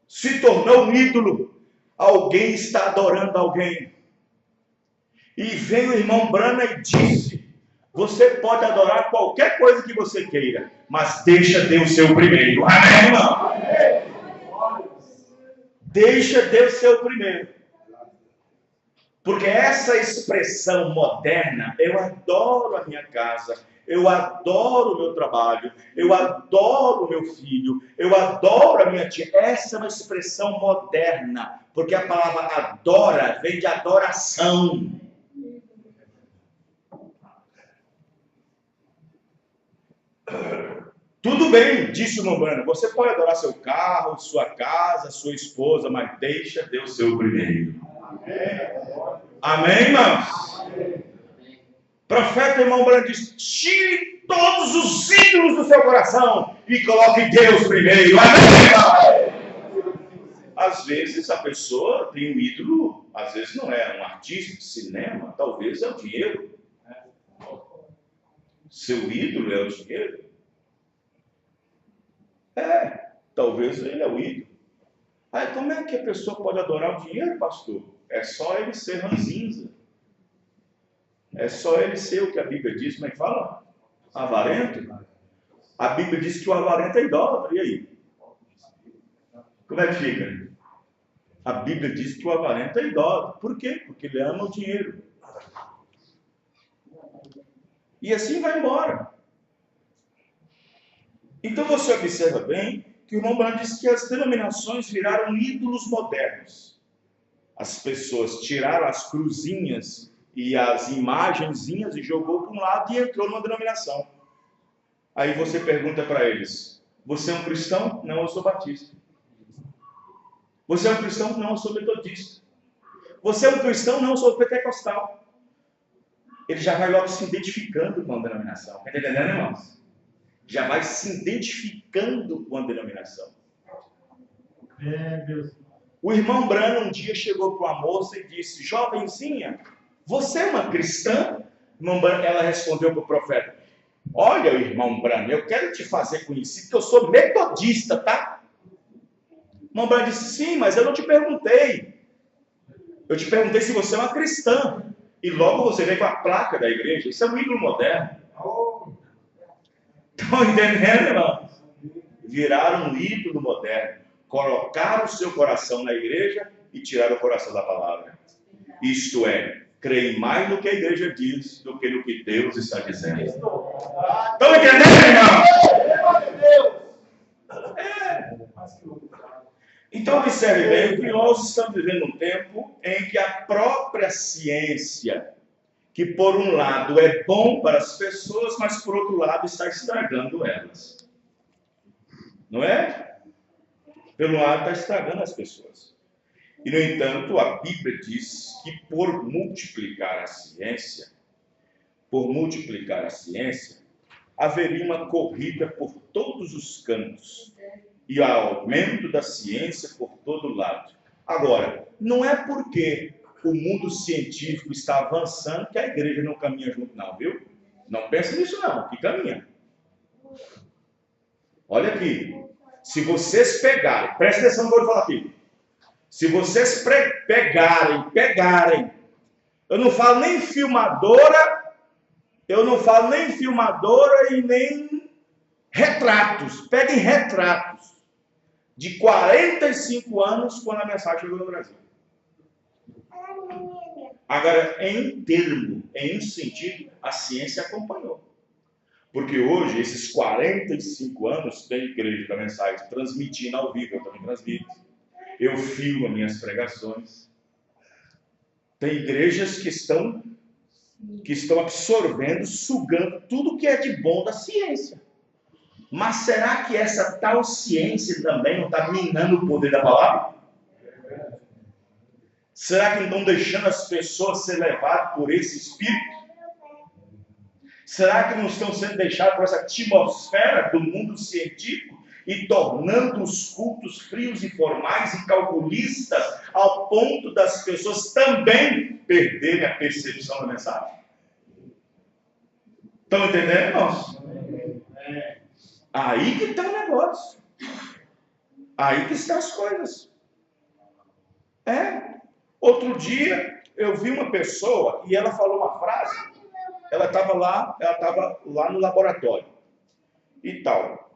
Se tornou um ídolo. Alguém está adorando alguém. E veio o irmão Brana e disse: você pode adorar qualquer coisa que você queira, mas deixa Deus ser o primeiro. Amém, irmão? Deixa Deus ser o primeiro. Porque essa expressão moderna, eu adoro a minha casa, eu adoro o meu trabalho, eu adoro o meu filho, eu adoro a minha tia. Essa é uma expressão moderna, porque a palavra adora vem de adoração. Tudo bem, disse o Mombano, você pode adorar seu carro, sua casa, sua esposa, mas deixa Deus ser o primeiro. Amém, irmãos? Profeta irmão Branco diz: tire todos os ídolos do seu coração e coloque Deus primeiro. Amém, irmão? Às vezes a pessoa tem um ídolo, às vezes não é um artista de cinema, talvez é o dinheiro. Seu ídolo é o dinheiro. Talvez ele é o ídolo. Aí como é que a pessoa pode adorar o dinheiro, pastor? É só ele ser ranzinza. É só ele ser o que a Bíblia diz, como é que fala? Avarento. A Bíblia diz que o avarento é idólatra. E aí? Como é que fica? A Bíblia diz que o avarento é idólatra. Por quê? Porque ele ama o dinheiro. E assim vai embora. Então você observa bem que o irmão Branco diz que as denominações viraram ídolos modernos. As pessoas tiraram as cruzinhas e as imagenzinhas e jogou para um lado e entrou numa denominação. Aí você pergunta para eles: você é um cristão? Não, eu sou batista. Você é um cristão? Não, eu sou metodista. Você é um cristão? Não, eu sou pentecostal. Ele já vai logo se identificando com a denominação. Está entendendo, irmãos? Já vai se identificando com a denominação. Deus. O irmão Brano um dia chegou para uma moça e disse: jovenzinha, você é uma cristã? Ela respondeu para o profeta: olha, irmão Brano, eu quero te fazer conhecido que eu sou metodista, tá? O irmão Brano disse: sim, mas eu não te perguntei. Eu te perguntei se você é uma cristã. E logo você veio com a placa da igreja. Isso é um ídolo moderno. Estão entendendo, irmão? Viraram um ídolo moderno. Colocaram o seu coração na igreja e tiraram o coração da palavra. Isto é, creem mais no que a igreja diz do que no que Deus está dizendo. Estão entendendo, irmão? Então observe bem que nós estamos vivendo um tempo em que a própria ciência, que por um lado é bom para as pessoas, mas por outro lado está estragando elas. Não é? Pelo lado está estragando as pessoas. E no entanto, a Bíblia diz que por multiplicar a ciência, haveria uma corrida por todos os cantos e aumento da ciência por todo lado. Agora, não é porque o mundo científico está avançando que a igreja não caminha junto, não, viu? Não pense nisso, não, que caminha. Olha aqui, se vocês pegarem, presta atenção no que eu vou falar aqui. Se vocês pegarem, eu não falo nem filmadora e nem retratos. Peguem retratos de 45 anos quando a mensagem chegou no Brasil. Agora, em sentido, a ciência acompanhou. Porque hoje, esses 45 anos, tem igreja da mensagem transmitindo ao vivo, eu também transmito. Eu filmo as minhas pregações. Tem igrejas que estão absorvendo, sugando tudo que é de bom da ciência. Mas será que essa tal ciência também não está minando o poder da palavra? Será que não estão deixando as pessoas ser levadas por esse espírito? Será que não estão sendo deixadas por essa atmosfera do mundo científico e tornando os cultos frios e formais e calculistas ao ponto das pessoas também perderem a percepção da mensagem? Estão entendendo, irmãos? Aí que está o negócio. Aí que estão as coisas. Outro dia eu vi uma pessoa e ela falou uma frase. Ela estava lá no laboratório e tal.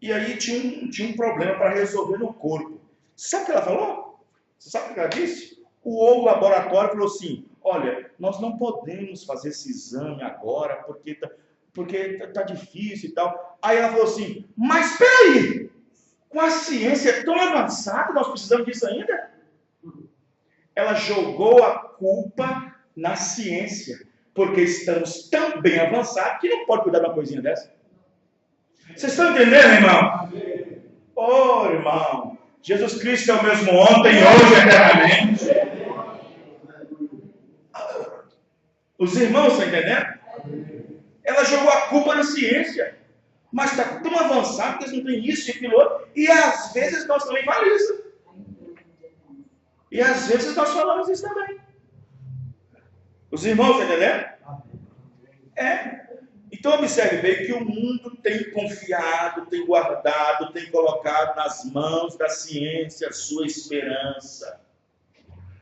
E aí tinha um problema para resolver no corpo. Sabe o que ela falou? Você sabe o que ela disse? O laboratório falou assim: olha, nós não podemos fazer esse exame agora porque tá difícil e tal. Aí ela falou assim: mas peraí, com a ciência tão avançada, nós precisamos disso ainda? Ela jogou a culpa na ciência, porque estamos tão bem avançados que não pode cuidar de uma coisinha dessa. Vocês estão entendendo, irmão? Oh, irmão, Jesus Cristo é o mesmo ontem, hoje e eternamente. Os irmãos estão entendendo? Ela jogou a culpa na ciência, mas está tão avançado que eles não têm isso e aquilo outro, e às vezes nós também falamos isso. E às vezes nós falamos isso também. Os irmãos estão entendendo? Então observe bem que o mundo tem confiado, tem guardado, tem colocado nas mãos da ciência a sua esperança.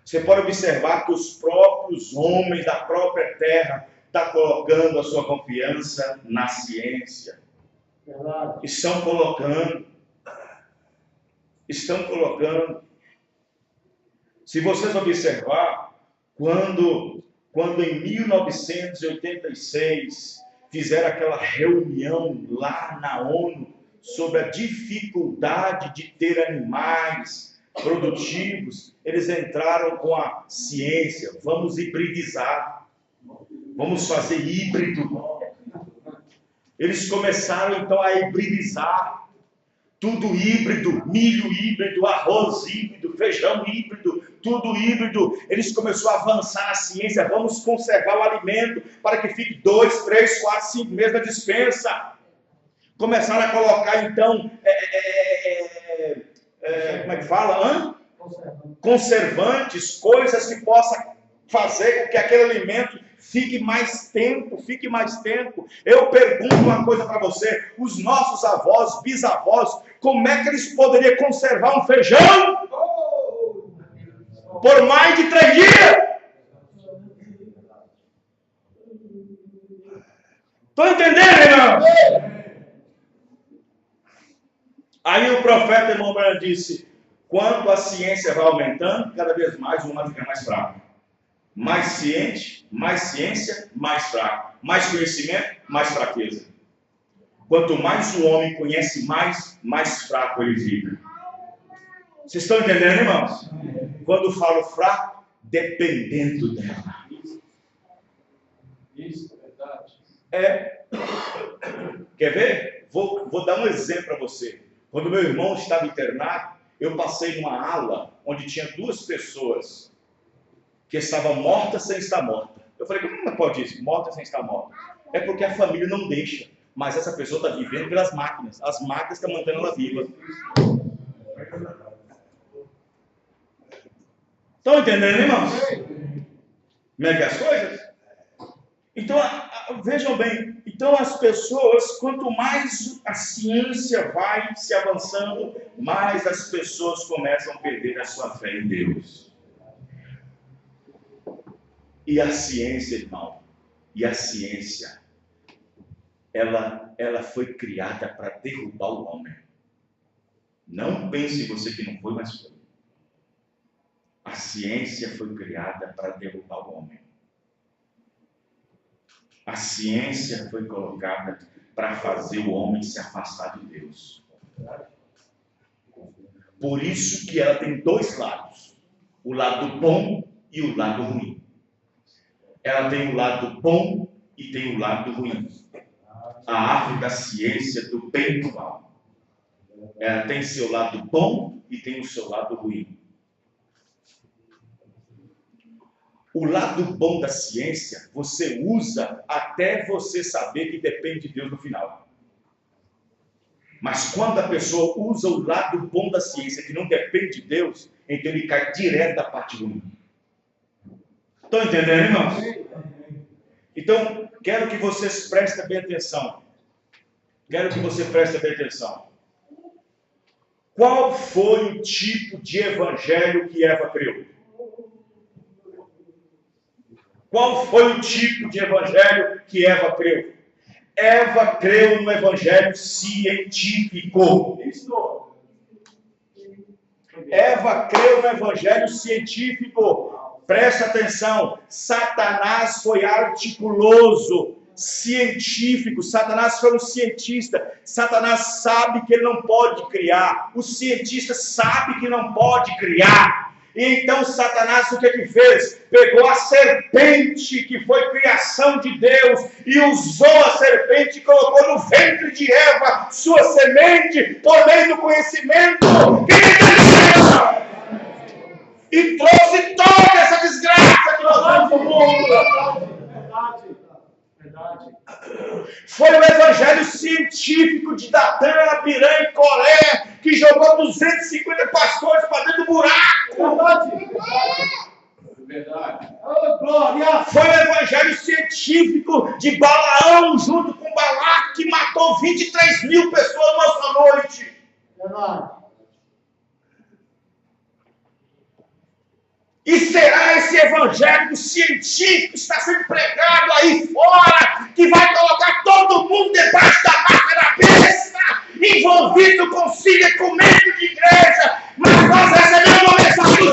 Você pode observar que os próprios homens da própria terra estão colocando a sua confiança na ciência. Estão colocando. Se vocês observar, quando em 1986 fizeram aquela reunião lá na ONU sobre a dificuldade de ter animais produtivos, eles entraram com a ciência: vamos hibridizar, vamos fazer híbrido. Eles começaram então a hibridizar, tudo híbrido, milho híbrido, arroz híbrido, feijão híbrido, tudo híbrido. Eles começaram a avançar na ciência: vamos conservar o alimento para que fique 2, 3, 4, 5 meses na despensa. Começaram a colocar então, como é que fala? Conservantes, coisas que possam fazer com que aquele alimento fique mais tempo. Eu pergunto uma coisa para você: os nossos avós, bisavós, como é que eles poderiam conservar um feijão por mais de 3 dias? Estão entendendo, irmão? Aí o profeta, irmão Branham, disse: quanto a ciência vai aumentando, cada vez mais o humano fica mais fraco. Mais ciente, mais ciência, mais fraco. Mais conhecimento, mais fraqueza. Quanto mais o homem conhece mais fraco ele fica. Vocês estão entendendo, irmãos? Quando falo fraco, dependendo dela. Isso é verdade. Quer ver? Vou dar um exemplo para você. Quando meu irmão estava internado, eu passei numa ala onde tinha 2 pessoas que estavam mortas sem estar morta. Eu falei: como pode isso? Morta sem estar morta. É porque a família não deixa. mas essa pessoa está vivendo pelas máquinas. As máquinas estão mantendo ela viva. Estão entendendo, irmãos? Como é que é as coisas? Então, vejam bem. Então, as pessoas, quanto mais a ciência vai se avançando, mais as pessoas começam a perder a sua fé em Deus. E a ciência, irmão, ela foi criada para derrubar o homem. Não pense você que não foi, mas foi. A ciência foi criada para derrubar o homem. A ciência foi colocada para fazer o homem se afastar de Deus. Por isso que ela tem dois lados. O lado bom e o lado ruim. Ela tem o lado bom e tem o lado ruim. A árvore da ciência do bem e do mal. Ela tem seu lado bom e tem o seu lado ruim. O lado bom da ciência, você usa até você saber que depende de Deus no final. Mas quando a pessoa usa o lado bom da ciência, que não depende de Deus, então ele cai direto da parte ruim. Estão entendendo, irmãos? Então, quero que vocês prestem bem atenção. Quero que você preste bem atenção. Qual foi o tipo de evangelho que Eva creu? Qual foi o tipo de evangelho que Eva creu? Eva creu no evangelho científico. Eva creu no evangelho científico. Presta atenção. Satanás foi articuloso, científico. Satanás foi um cientista. Satanás sabe que ele não pode criar. O cientista sabe que não pode criar. E então Satanás o que ele fez? Pegou a serpente que foi criação de Deus e usou a serpente e colocou no ventre de Eva sua semente por meio do conhecimento e trouxe toda essa desgraça que nós vemos no mundo. Foi o evangelho científico de Datã, Abirã e Coré que jogou 250 pastores para dentro do buraco. Verdade. Foi o evangelho científico de Balaão junto com Balaque que matou 23 mil pessoas nessa noite. Verdade. E será esse evangelho científico que está sendo pregado aí fora, que vai colocar todo mundo debaixo da marca da besta, envolvido com comendo de igreja, mas nós recebemos uma mensagem.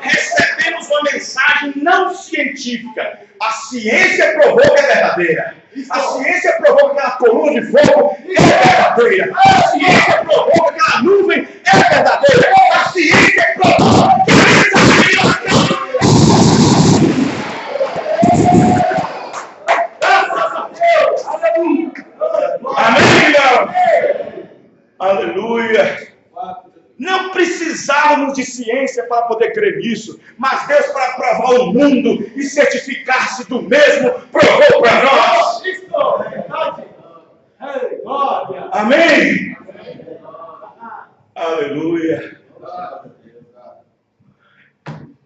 Recebemos uma mensagem não científica. A ciência provou que é verdadeira. A ciência provou que aquela coluna de fogo é verdadeira. A ciência provou que aquela nuvem é verdadeira. A ciência provou que amém, irmão? Aleluia. Não precisávamos de ciência para poder crer nisso, mas Deus, para provar o mundo e certificar-se do mesmo, provou para nós. Amém? Aleluia.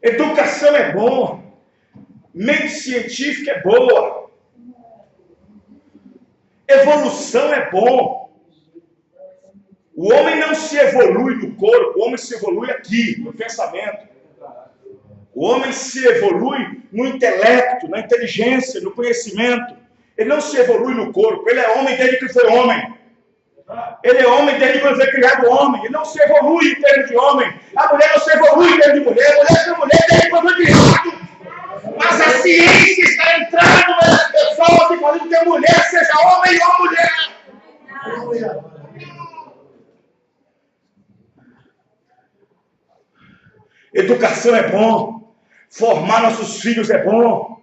Educação é bom, mente científica é boa, evolução é bom. O homem não se evolui no corpo, o homem se evolui aqui, no pensamento. O homem se evolui no intelecto, na inteligência, no conhecimento. Ele não se evolui no corpo, ele é homem desde que foi homem. Ele é homem desde que foi criado homem, ele não se evolui em termos de homem. A mulher não se evolui em termos de mulher, a mulher é mulher desde que foi criado. Mas a ciência está entrando nas pessoas e fazendo que a mulher seja homem e uma mulher. Educação é bom, formar nossos filhos é bom,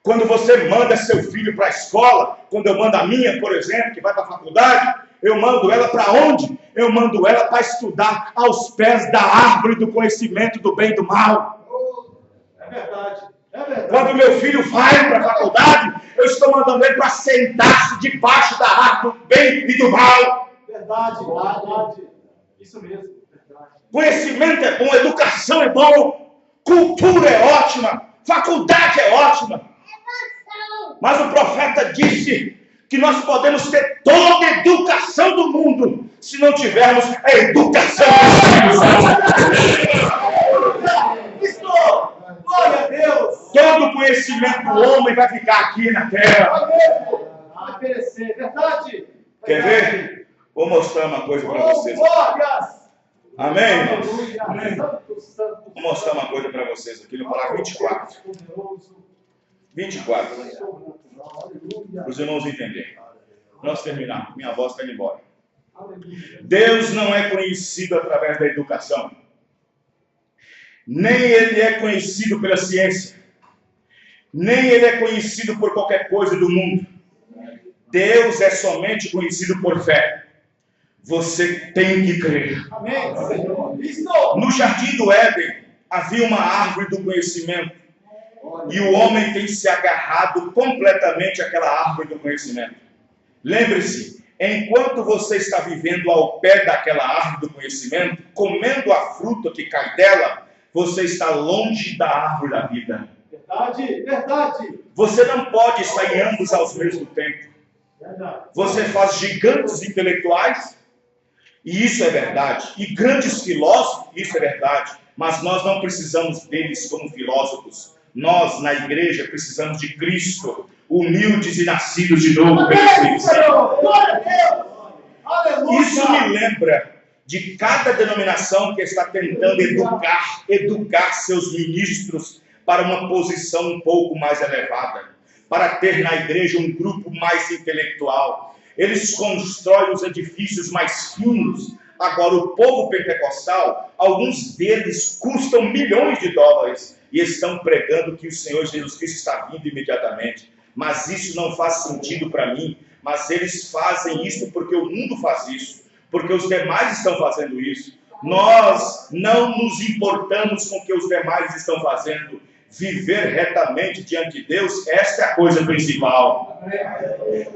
Quando você manda seu filho para a escola, quando eu mando a minha, por exemplo, que vai para a faculdade, eu mando ela para onde? Eu mando ela para estudar aos pés da árvore do conhecimento do bem e do mal. É verdade. É verdade. Quando meu filho vai para a faculdade, eu estou mandando ele para sentar-se debaixo da árvore do bem e do mal. Verdade. Verdade. Isso mesmo. Verdade. Conhecimento é bom, educação é bom, cultura é ótima, faculdade é ótima. Mas o profeta disse que nós podemos ter toda a educação do mundo se não tivermos a educação do Isso! Glória a Deus! Todo conhecimento do homem vai ficar aqui na terra. Vai perecer. Verdade. Quer ver? Vou mostrar uma coisa para vocês. Glórias! Amém, irmãos? Aleluia. Santo, santo. Vou mostrar uma coisa para vocês aqui no parágrafo 24. 24. Para os irmãos entenderem. Nós terminamos. Minha voz está indo embora. Deus não é conhecido através da educação. Nem ele é conhecido pela ciência. Nem ele é conhecido por qualquer coisa do mundo. Deus é somente conhecido por fé. Você tem que crer. Amém, Senhor. Isso! No jardim do Éden havia uma árvore do conhecimento. E o homem tem se agarrado completamente àquela árvore do conhecimento. Lembre-se, enquanto você está vivendo ao pé daquela árvore do conhecimento, comendo a fruta que cai dela, você está longe da árvore da vida. Verdade, verdade. Você não pode estar em ambos ao mesmo tempo. Verdade. Você faz gigantes intelectuais, e isso é verdade. E grandes filósofos, isso é verdade. Mas nós não precisamos deles como filósofos. Nós, na igreja, precisamos de Cristo, humildes e nascidos de novo pelo Espírito Santo. Glória a Deus. Aleluia. Isso me lembra de cada denominação que está tentando educar seus ministros para uma posição um pouco mais elevada, para ter na igreja um grupo mais intelectual. Eles constroem os edifícios mais finos. Agora, o povo pentecostal, alguns deles custam milhões de dólares e estão pregando que o Senhor Jesus Cristo está vindo imediatamente. Mas isso não faz sentido para mim. Mas eles fazem isso porque o mundo faz isso, porque os demais estão fazendo isso. Nós não nos importamos com o que os demais estão fazendo. Viver retamente diante de Deus, esta é a coisa principal.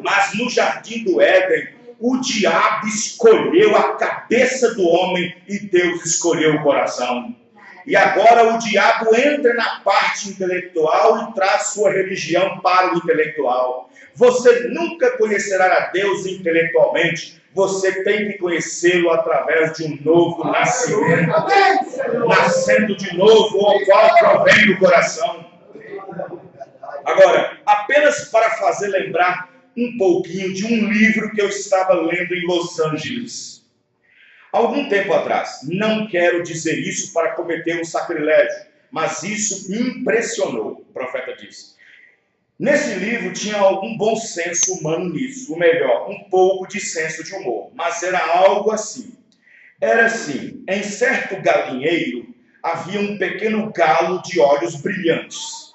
Mas no jardim do Éden, o diabo escolheu a cabeça do homem e Deus escolheu o coração. E agora o diabo entra na parte intelectual e traz sua religião para o intelectual. Você nunca conhecerá a Deus intelectualmente. Você tem que conhecê-lo através de um novo nascimento. Nascendo de novo, o qual provém do coração. Agora, apenas para fazer lembrar um pouquinho de um livro que eu estava lendo em Los Angeles. Algum tempo atrás. Não quero dizer isso para cometer um sacrilégio, mas isso me impressionou, o profeta disse. Nesse livro tinha algum bom senso humano nisso, ou melhor, um pouco de senso de humor, mas era algo assim. Era assim, em certo galinheiro havia um pequeno galo de olhos brilhantes,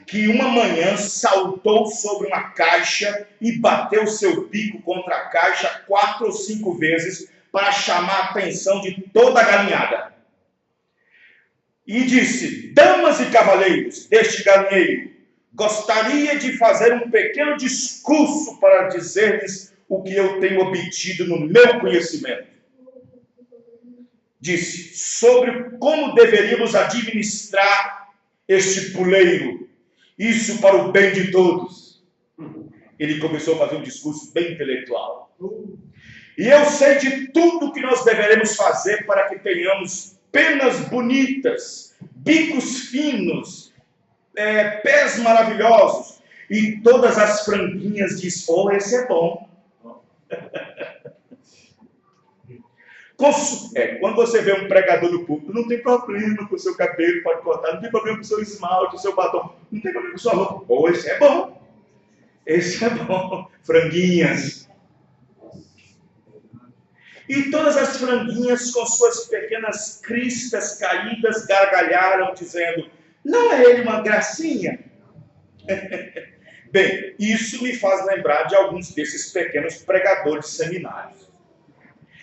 que uma manhã saltou sobre uma caixa e bateu seu bico contra a caixa 4 ou 5 vezes para chamar a atenção de toda a galinhada. E disse: damas e cavaleiros deste galinheiro, gostaria de fazer um pequeno discurso para dizer-lhes o que eu tenho obtido no meu conhecimento. Disse, sobre como deveríamos administrar este puleiro, isso para o bem de todos. Ele começou a fazer um discurso bem intelectual. E eu sei de tudo que nós deveremos fazer para que tenhamos penas bonitas, bicos finos, pés maravilhosos. E todas as franguinhas diz, oh, esse é bom. Quando você vê um pregador no púlpito, não tem problema com o seu cabelo, pode cortar, não tem problema com o seu esmalte, o seu batom, não tem problema com a sua roupa. Oh, esse é bom. Esse é bom. Franguinhas. E todas as franguinhas com suas pequenas cristas caídas gargalharam, dizendo, não é ele uma gracinha? Bem, isso me faz lembrar de alguns desses pequenos pregadores de seminários.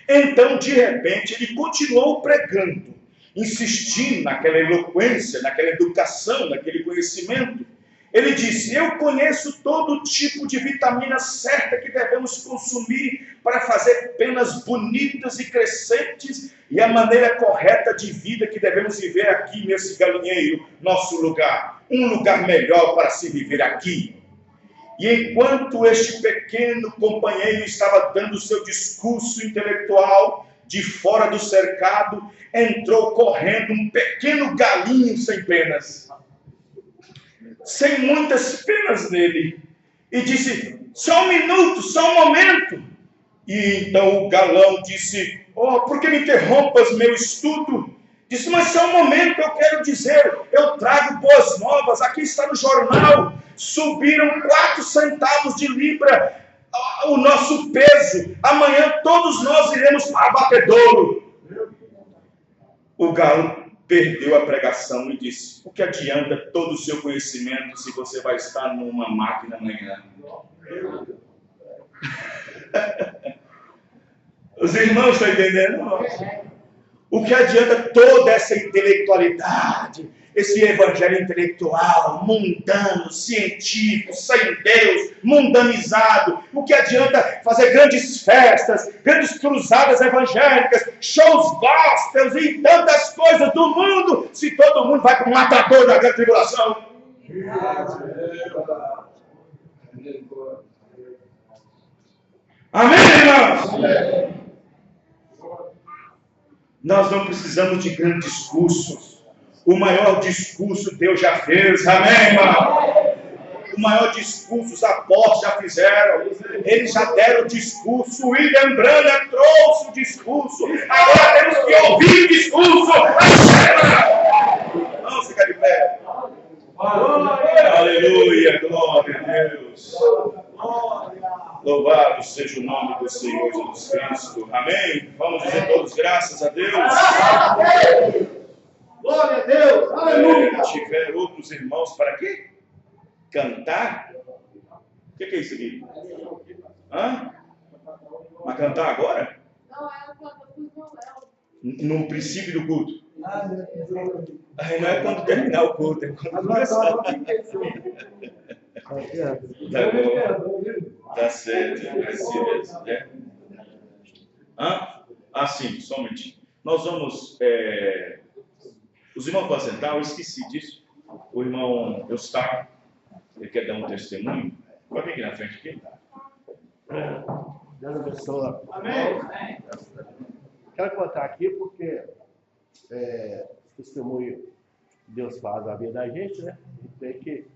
Então, de repente, ele continuou pregando, insistindo naquela eloquência, naquela educação, naquele conhecimento. Ele disse: eu conheço todo tipo de vitamina certa que devemos consumir para fazer penas bonitas e crescentes e a maneira correta de vida que devemos viver aqui nesse galinheiro, nosso lugar. Um lugar melhor para se viver aqui. E enquanto este pequeno companheiro estava dando seu discurso intelectual de fora do cercado, entrou correndo um pequeno galinho sem penas, sem muitas penas nele, e disse: só um minuto, só um momento. E então o galão disse: oh, por que me interrompas meu estudo? Disse: mas só um momento, eu quero dizer, eu trago boas novas, aqui está no jornal, subiram 4 centavos de libra o nosso peso, amanhã todos nós iremos para abatedouro. O galo perdeu a pregação e disse: o que adianta todo o seu conhecimento se você vai estar numa máquina amanhã? Os irmãos estão entendendo? O que adianta toda essa intelectualidade, esse evangelho intelectual, mundano, científico, sem Deus, mundanizado? O que adianta fazer grandes festas, grandes cruzadas evangélicas, shows gospels e tantas coisas do mundo, se todo mundo vai para o matador da grande tribulação? Amém, irmãos? Amém. Nós não precisamos de grandes discursos. O maior discurso Deus já fez. Amém, irmão? O maior discurso os apóstolos já fizeram. Eles já deram o discurso. William Branham trouxe o discurso. Agora temos que ouvir o discurso. Vamos ficar de pé. Aleluia, glória a Deus. Louvado seja o nome do Senhor Jesus Cristo. Amém? Vamos dizer todos graças a Deus. Glória a Deus. Aleluia. Tiver outros irmãos para quê? Cantar? O que é isso aqui? Hã? Mas cantar agora? Não, ela canta com o violão. No princípio do culto. Aí não é quando terminar o culto, é quando começar. Tá bom. Tá certo. É assim mesmo, né? Ah, sim, somente. Nós vamos... Os irmãos vão sentar, eu esqueci disso. O irmão Eustáquio, ele quer dar um testemunho. Pode vir aqui na frente aqui. Deus abençoe. Amém. Quero contar aqui porque testemunho que Deus faz na vida da gente, né? A gente tem que